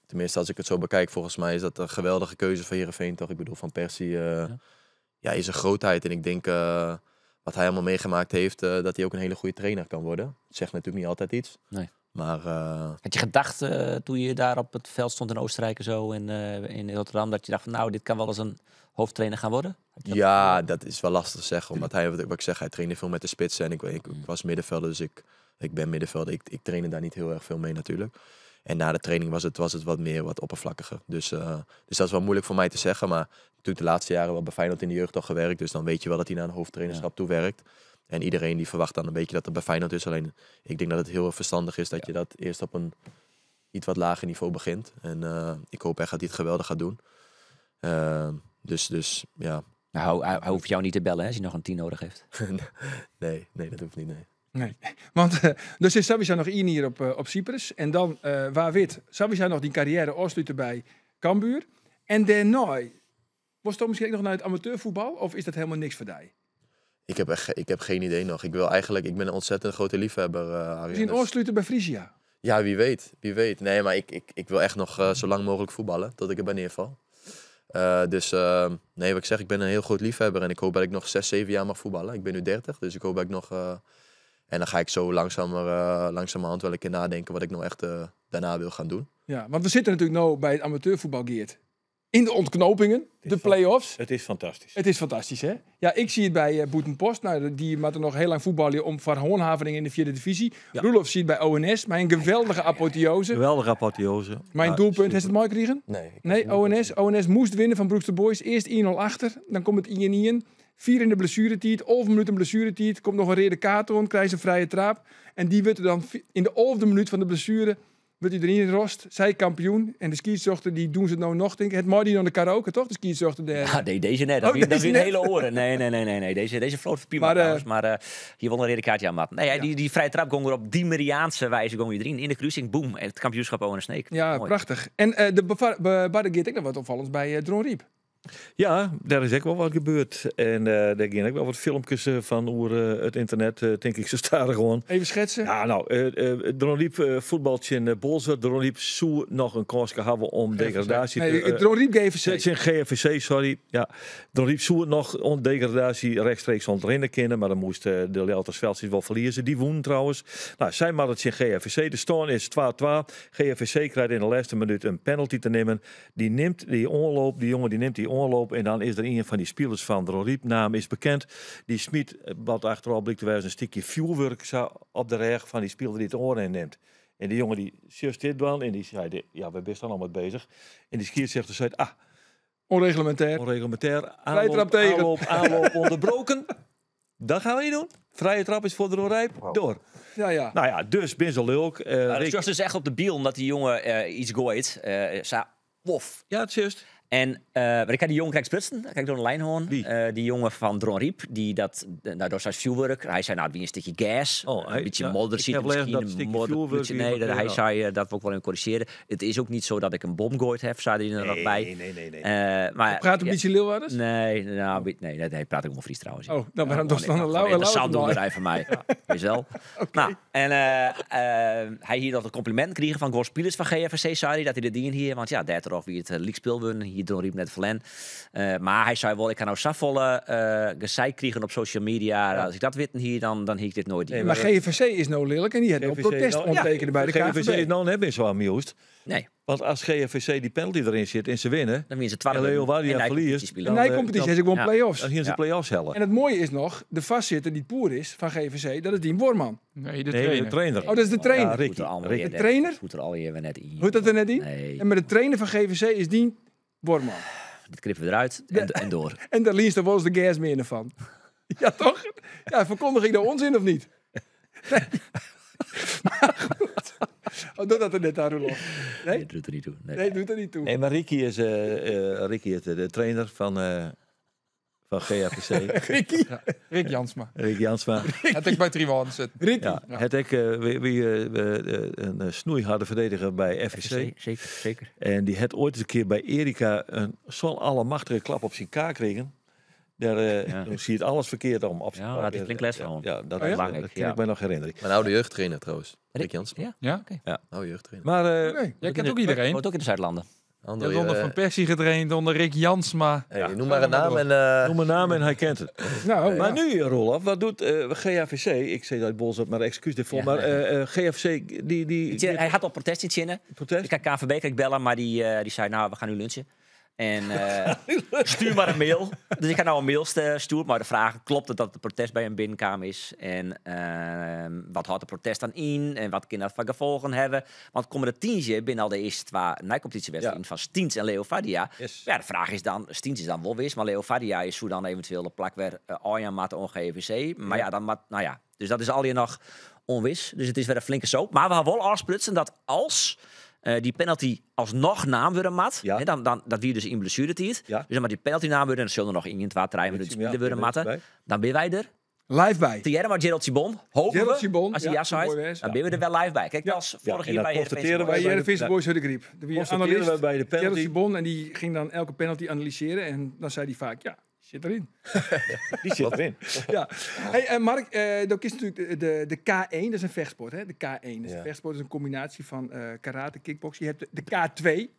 tenminste als ik het zo bekijk, volgens mij is dat een geweldige keuze van Heerenveen toch. Ik bedoel, Van Persie is een grootheid. En ik denk wat hij allemaal meegemaakt heeft, dat hij ook een hele goede trainer kan worden. Het zegt natuurlijk niet altijd iets. Nee. Maar Had je gedacht toen je daar op het veld stond in Oostenrijk en zo in Rotterdam, dat je dacht van nou, dit kan wel eens een hoofdtrainer gaan worden? Had je dat- ja, dat is wel lastig te zeggen. Omdat hij, wat ik zeg, hij trainde veel met de spitsen. En ik was middenvelder, dus ik ben middenvelder. Ik trainde daar niet heel erg veel mee natuurlijk. En na de training was het wat oppervlakkiger. Dus dat is wel moeilijk voor mij te zeggen. Maar natuurlijk de laatste jaren wel bij Feyenoord in de jeugd al gewerkt. Dus dan weet je wel dat hij naar een hoofdtrainerschap toe werkt. En iedereen die verwacht dan een beetje dat het bij Feyenoord is. Alleen ik denk dat het heel erg verstandig is dat je dat eerst op een iets wat lager niveau begint. En ik hoop echt dat hij het geweldig gaat doen. Dus ja, Nou, hij hoeft jou niet te bellen hè, als je nog een 10 nodig heeft. nee, dat hoeft niet, nee. Nee. Want dus is Sabitzer nog hier op Cyprus. En dan, waar wit, Sabitzer nog die carrière afsluiten bij Cambuur. En daarna, was het misschien ook nog naar het amateurvoetbal? Of is dat helemaal niks voor jou? Ik heb geen idee nog. Ik ben een ontzettend grote liefhebber, Arjen. Misschien Dus- afsluiten bij Frisia. Ja, wie weet. Nee, maar ik wil echt nog zo lang mogelijk voetballen, tot ik erbij neerval. Nee, wat ik zeg, ik ben een heel groot liefhebber en ik hoop dat ik nog 6, 7 jaar mag voetballen. Ik ben nu 30, dus ik hoop dat ik nog... en dan ga ik zo langzamerhand wel een keer nadenken wat ik nou echt de daarna wil gaan doen. Ja, want we zitten natuurlijk nou bij het amateurvoetbal, Geert. In de ontknopingen, de play-offs. Het is fantastisch. Het is fantastisch, hè? Ja, ik zie het bij Boetenpost. Nou, die moeten nog heel lang voetballen om van Hoornhavering in de 4e divisie. Ja. Roelof ziet het bij ONS. Maar een geweldige apotheose. Geweldige apotheose. Mijn Ja, doelpunt, super. heeft het mooi gekregen? Nee. Nee, ONS moest winnen van Broekster Boys. Eerst 1-0 achter, dan komt het 1-1. 4 in de blessuretijd, 11 minuten blessuretijd. Komt nog een rode kaart om, krijgt een vrije trap. En die wordt er dan in de 11e minuut van de blessure... wordt hij erin gerost. Zij kampioen. En de skizochten, die doen ze nou nog, denk ik. Het mooi die aan de karaoke, toch? De skizochten. Ja, deze net. Oh, Dat deze is net. hele oren. Nee. Deze vloot voor prima Maar, trouwens. Maar hier won een rede kaartje aan, Matt. Nee, ja, die vrije trap ging weer op die Meriaanse wijze ging weer erin. In de cruising, boom. En het kampioenschap Owen Sneek. Ja, Mooi. prachtig. En de Geert ik nog wat opvallends bij Dron Riep. Ja, daar is ook wel wat gebeurd. En daar gingen ook wel wat filmpjes van over het internet, denk ik. Ze staan er gewoon. Even schetsen. Ja, nou, Dronriep voetbaltje in Bolzer. Dronriep zou nog een kans hebben om degradatie te... Dron Riep geven Het is ze. een GFVC, sorry. Ja, Dronriep zou het nog om degradatie rechtstreeks onderin kennen. Maar dan moest de Leelters Veldjes wel verliezen. Die wonnen trouwens. Nou, zij maar het in GFVC. De stand is 2-2. GFVC krijgt in de laatste minuut een penalty te nemen. Die neemt die onloop, die jongen die neemt die onloop. En dan is er een van die spelers van Dronriep, naam is bekend. Die smiet, wat achterop blijkt te wijzen, een stukje vuurwerk op de reg van die speler die het oor neemt. En die jongen die zegt dit dan en die zei, ja, we zijn allemaal bezig. En die skier zegt dus, Onreglementair. onreglementair, Vrije trap tegen. aanloop onderbroken. Dat gaan we niet doen. Vrije trap is voor de Rijp. Door. Ja. Nou ja, dus ben zo leuk. Dat was dus echt op de biel, omdat die jongen iets gooit. Wof. Ja, het is juist. En maar ik had die jongen krijg sprutsen, kijk door de lijn horen. Wie? Die jongen van Dron Riep, die dat door zijn vuurwerk. Hij zei, nou, wie een stukje gas, een beetje modder ik ziet, heb gelezen dat misschien een stukje modder. vuurwerk Nee, hier hij meteen, zei dat we ook wel even corrigeren. Het is ook niet zo dat ik een bom gooid heb, zei hij er nog bij. Nee. Maar Praat een beetje Leeuwarders? Nee, praat ook om Fries trouwens. Oh, dan ben ik toch dan een lauwe interessant lauwe. doelderij van mij. Weet je wel. Nou, en hij hier dat een compliment kregen van Gors Pielers van GFC, zei hij, dat hij de dien hier, want ja, daar toch wie het league won, hier Dron Riep net verlen. Maar hij zei wel, ik kan nou zoveel gezeik krijgen op social media. Ja. Als ik dat weten hier, dan hiek dit nooit. Nee, Maar GVC is nou lelijk en die heeft ook protest ondertekend bij de GFVC is KVB. nou net best wel amused. Nee, Want als GFVC die penalty erin zit en ze winnen, dan winnen ze 12 en Leeuwardia verliest, In de competitie is ook gewoon Ja. play-offs. dan gaan ze Ja. play-offs hellen. En het mooie is nog, de vastzitter die poer is van GVC, dat is Dien Worman. Nee, de Nee, trainer. de trainer. Oh, dat is de trainer. Ja, Ricky. Goed er allemaal Ricky. weer De trainer? Goed er alweer weer net in. Hoe dat er net in? Nee, En met de trainer van GVC is Dien Worman. dit knippen we eruit en door. En daar liefst was de gas meer van. Ja, toch? Ja, verkondig ik nou onzin of niet? Nee. Maar goed. Oh, doe dat er net aan, Roelof. Nee, Nee? dat doet er niet toe. Nee, doet er niet toe. Nee, maar Ricky is de trainer van GFVC. Ricky. Rick Jansma. Rick Jansma. Had ik bij Triwan zitten. Ricky. Ja, het ik een snoeiharde verdediger bij FVC. Zeker. En die had ooit eens een keer bij Erika een zo'n allemachtige klap op zijn kaak kregen. Daar dan zie je het alles verkeerd om. Op zijn Ja, kaak. had hij flink les van. Ja, dat, Oh ja? dat kan ik mij nog herinneren. Mijn oude jeugdtrainer trouwens. Rick Jans. Ja? Ja? Oude jeugdtrainer. Maar Oké. Jij kent ook iedereen. Wordt ook in de Zuidlanden. Je Andor, hebt onder Van Persie getraind, onder Rick Jansma. noem maar een naam en... noem een naam en hij kent het. Nou, Maar ja. nu, Rolf, wat doet GHVC? Ik zei dat bols op, maar excuus ervoor. Ja, maar nee. GHVC, die Hij had al protest in Chinnen. protest? Ik kan KVB kan ik bellen, maar die zei, nou, we gaan nu lunchen. En stuur maar een mail. Dus ik ga nou een mail sturen, maar de vraag, klopt het dat de protest bij een binnenkamer is? En wat houdt de protest dan in? En wat kan dat van gevolgen hebben? Want komen de tientje binnen al de eerste twee competitiewedstrijden van Stiens en Leovardia. Yes. Ja, de vraag is dan, Stiens is dan wel wist, maar Leovardia is zo dan eventueel de plak weer Arjan Maat on GVC. Maar ja, dan nou ja, dus dat is al hier nog onwis. Dus het is weer een flinke soap. Maar we gaan wel afsplitsen dat als die penalty alsnog naam worden mat, Ja. dan dat wie dus in blessuretijd. Ja. Dus dan maar die penalty naam worden, dan zullen er nog in 2, 3 minuten spelen worden matten. Dan ben wij er. Live bij. Thierry maar Gerald Sibon, hopen Gerald we. Sibon, Als hij ja, ja zei, mooi wees. dan ben we er wel live bij. Kijk, Ja. dat was Ja, vorig en jaar dan bij constateren Bij wij- Heerenveen Boys Hudde Griep. De Constateren we bij de penalty. Gerald Sibon en die ging dan elke penalty analyseren. En dan zei hij vaak, ja, zit erin. Die zit erin. Ja. Hey, Mark, dat is natuurlijk de K1, dat is een vechtsport. Hè? De K1, dus Ja. een vechtsport is een combinatie van karate, kickboxen. Je hebt de K2.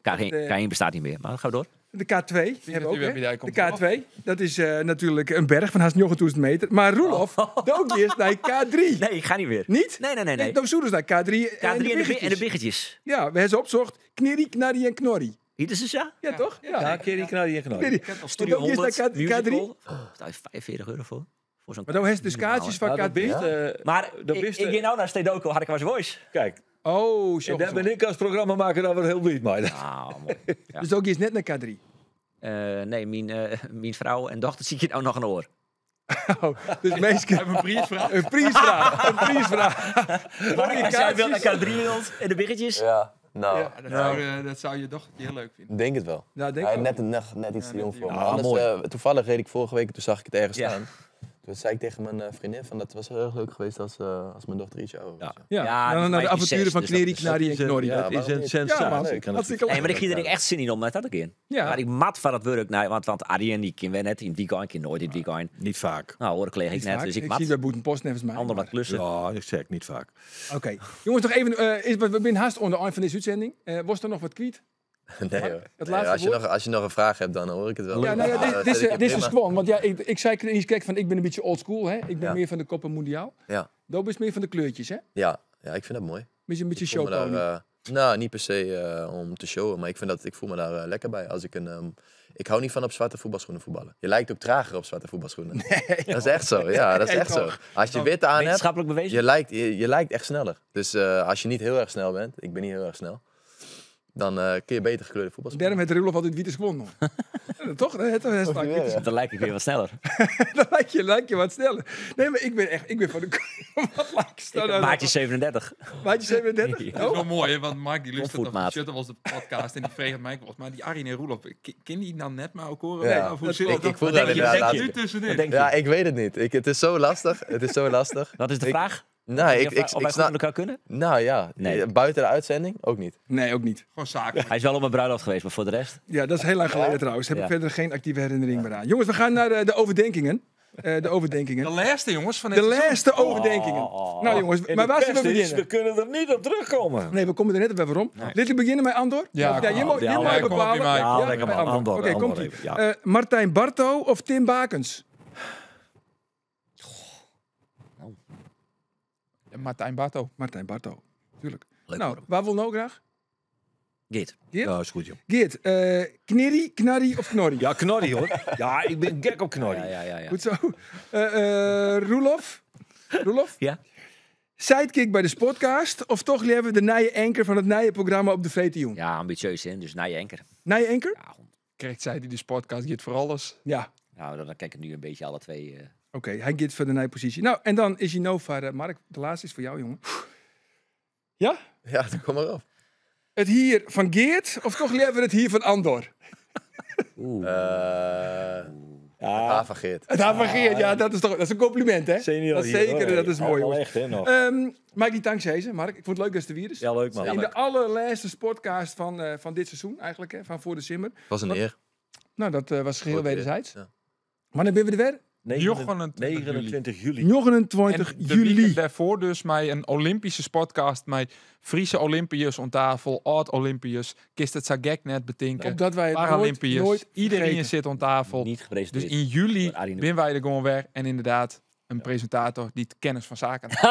K1 bestaat niet meer, maar gaan we door. De K2 hebben we ook, u weer bij hè? die komt De K2, dat is natuurlijk een berg van haast 9000 meter. Maar Roelof, ook eerst naar K3. Nee, ik ga niet weer. Niet? Nee. Dan zoeken ze naar K3 K3 en de en biggetjes. de biggetjes. Ja, we hebben ze opzocht. Knerrie, knarrie en knorrie. Hier is het ja? Ja, toch? Ja, keer die knallen, die knallen. Knerrie. Studio Want ook eerst 100, naar K3. musical. Daar is €45 voor. Voor zo'n Maar dan heeft dus kaartjes van Nou, dat K3. wist, Maar dat ik wist, ging nou naar Stedoco, had ik was voice. kijk, Oh, zo. en daar ben ik als programmamaker dan wel heel blij mee. Ah, mooi. Ja. Dus ook eerst net naar K3. Nee, mijn vrouw en dochter zie je nou nog een oor. Oh, dus meestal Een prijsvraag. een prijsvraag. Een prijsvraag. Als jij wil naar K3 wilt en de biggetjes. Ja, nou, Ja. Dat zou je dochter heel leuk vinden. denk het wel. Nou, denk Hij ik is ook. net iets te jong voor me. Ah, Anders, mooi. toevallig reed ik vorige week, toen zag ik het ergens Ja. staan. Toen zei ik tegen mijn vriendin van dat was heel erg leuk geweest als mijn dochter ietsje ouder was. Ja. Ja, Ja, dan die naar de is avonturen 6, van dus Knerrie, dat knarrie en knorrie. Ja, Het is waarom een niet? Ja, sensatie. man. kan het Hartstikke Nee, maar ik leuk. ging er echt zin in om naar dat te gaan. Ja. Maar ik mat van het werk, nou, want Arjen die kan we net in het weekend, ik kan nooit in het weekend. Niet vaak. Nou, hoor, kleeg ik Niet net, vaak. dus ik Ik mat. zie bij Boetenpost nevens mij. Ander wat maar- klussen. Ja, ik zeg niet vaak. Oké. Jongens, nog even. We zijn haast onder eind van deze uitzending. Was er nog wat kwijt? Nee, hoor. Het Nee, laatste als je nog een vraag hebt, dan hoor ik het wel. Ja, nou ja, Maar, dit zet ik is prima. gewoon. Want ja, ik zei eens kijk van ik ben een beetje old school, hè? Ik ben Ja. meer van de Copa Mondiaal. Ja. Doop is meer van de kleurtjes, hè? Ja, ik vind dat mooi. Een beetje Ik voel me showpony. daar, nou, niet per se om te showen, maar ik voel me daar lekker bij. Als ik hou niet van op zwarte voetbalschoenen voetballen. Je lijkt ook trager op zwarte voetbalschoenen. Dat is echt zo, ja, dat is Nee, echt zo. toch? Als je wit aan hebt, Wetenschappelijk bewezen. je lijkt echt sneller. Dus als je niet heel erg snel bent, ik ben niet heel erg snel, dan kun je beter gekleurde voetbalschoenen. Daarom heeft Roelof altijd wiet gewonnen. Toch? Dat is Of je wil, ja. Dan lijk ik weer wat sneller. Dan lijk je wat sneller. Nee, maar ik ben van de... Wat lijkt je nou? Maatje 37. Maatje 37? Ja. Dat is Oh. wel mooi, hè? Want Mark die luistert op Onvoedmaat. Shutter was de podcast en die vreeg mij was. Maar die Arjen en Roelof, ken die dan net maar ook horen? Ja. Of hoe zit dat? Ik voel denk dat je, inderdaad denk je? laatst. Nu tussenin. Wat denk je? Ja, ik weet het niet. Het is zo lastig. Het is zo lastig. Wat is de Ik- vraag? Nou, Of wij ik goed met snap... elkaar kunnen? Nou ja, Nee. buiten de uitzending ook niet. Nee, ook niet. Gewoon zakelijk. Hij is wel op mijn bruiloft geweest, maar voor de rest. Ja, dat is heel lang geleden trouwens. Heb ik Ja. verder geen actieve herinnering meer aan. Jongens, we gaan naar de overdenkingen. De overdenkingen. De laatste jongens van De dit seizoen. laatste overdenkingen. Nou jongens, maar waar zullen we beginnen? We kunnen er niet op terugkomen. Nee, we komen er net op even waarom. Laten we beginnen met Andor? Ja, je kom moet ja, je ja, moet kom op, bepalen. die Mike. Ja, lekker bij man. Andor, Oké, Andor komt ie. even, ja. Martijn Barto of Tim Bakens? Martijn Barto. Martijn Barto, tuurlijk. Leuk Nou, hoor. waar wil nou graag? Geert. Geert? Ja, is goed, joh. Geert, knerrie, knarrie of knorrie? Ja, knorrie hoor. Ja, ik ben gek op knorrie. Ja. Goed zo. Roelof? Roelof? Ja? Sidekick bij de Sportcast of toch liever de nije anker van het nije programma op de VTU? Ja, ambitieus, hè? Dus naar je enker. Nije anker? Ja, goed. Krijgt zij die de sportcast gaat voor alles. Ja. Nou, dan kijk ik nu een beetje alle twee. Oké, hij gaat voor de nije positie. Nou, en dan is hij no voor Mark. De laatste is voor jou, jongen. Ja? Ja, dan kom maar op. Het hier van Geert of toch liever het hier van Andor? Van Geert. Het haar van Geert, ja, dat is een compliment, hè? Senior Dat is hier, zeker, hoor. dat is mooi, Allemaal jongens. echt, hè, nog. Maak die dankzij, Mark. Ik vond het leuk dat ze er weer is. Ja, leuk man. In de allerlaatste sportcast van dit seizoen, eigenlijk, hè, van voor de Simmer. Was een eer. Nou, dat was geheel Grote eer. wederzijds. Ja. Wanneer ben we er weer? 29 juli. 29 En de juli. weekend daarvoor dus met een Olympische sportcast met Friese Olympiërs aan tafel, oud-Olympiërs. Kist het zo gek net betinken. Opdat wij het Paralympiërs. nooit Iedereen vergeten. zit aan tafel. Niet Dus gepresenteerd. in juli Door Arie zijn wij er gewoon weer. En inderdaad, een presentator die het kennis van zaken heeft.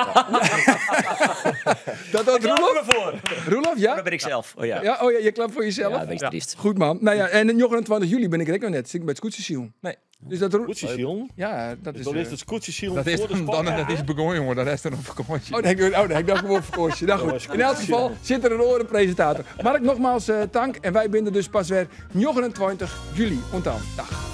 Dat Roelof? Roelof, ja? Dat ben ik zelf. Oh ja. Ja, oh ja, je klapt voor jezelf? Ja, een beetje triest. Goed man. Nou ja, en 29 juli ben ik er ook nog net. Zit ik bij het scootjesiel. Nee. Dus dat Koetsjesiel. ja, dat is... Dan is het Koetsjesiel Dat is voor de dan sport. dat is begonnen, jongen. Dat is dan een vakantie. Oh, dan heb ik dat gewoon verkoosje. Nou goed, in elk geval zit er een orenpresentator. Mark, nogmaals dank. En wij binden dus pas weer 29 juli. Ontaan. Dag.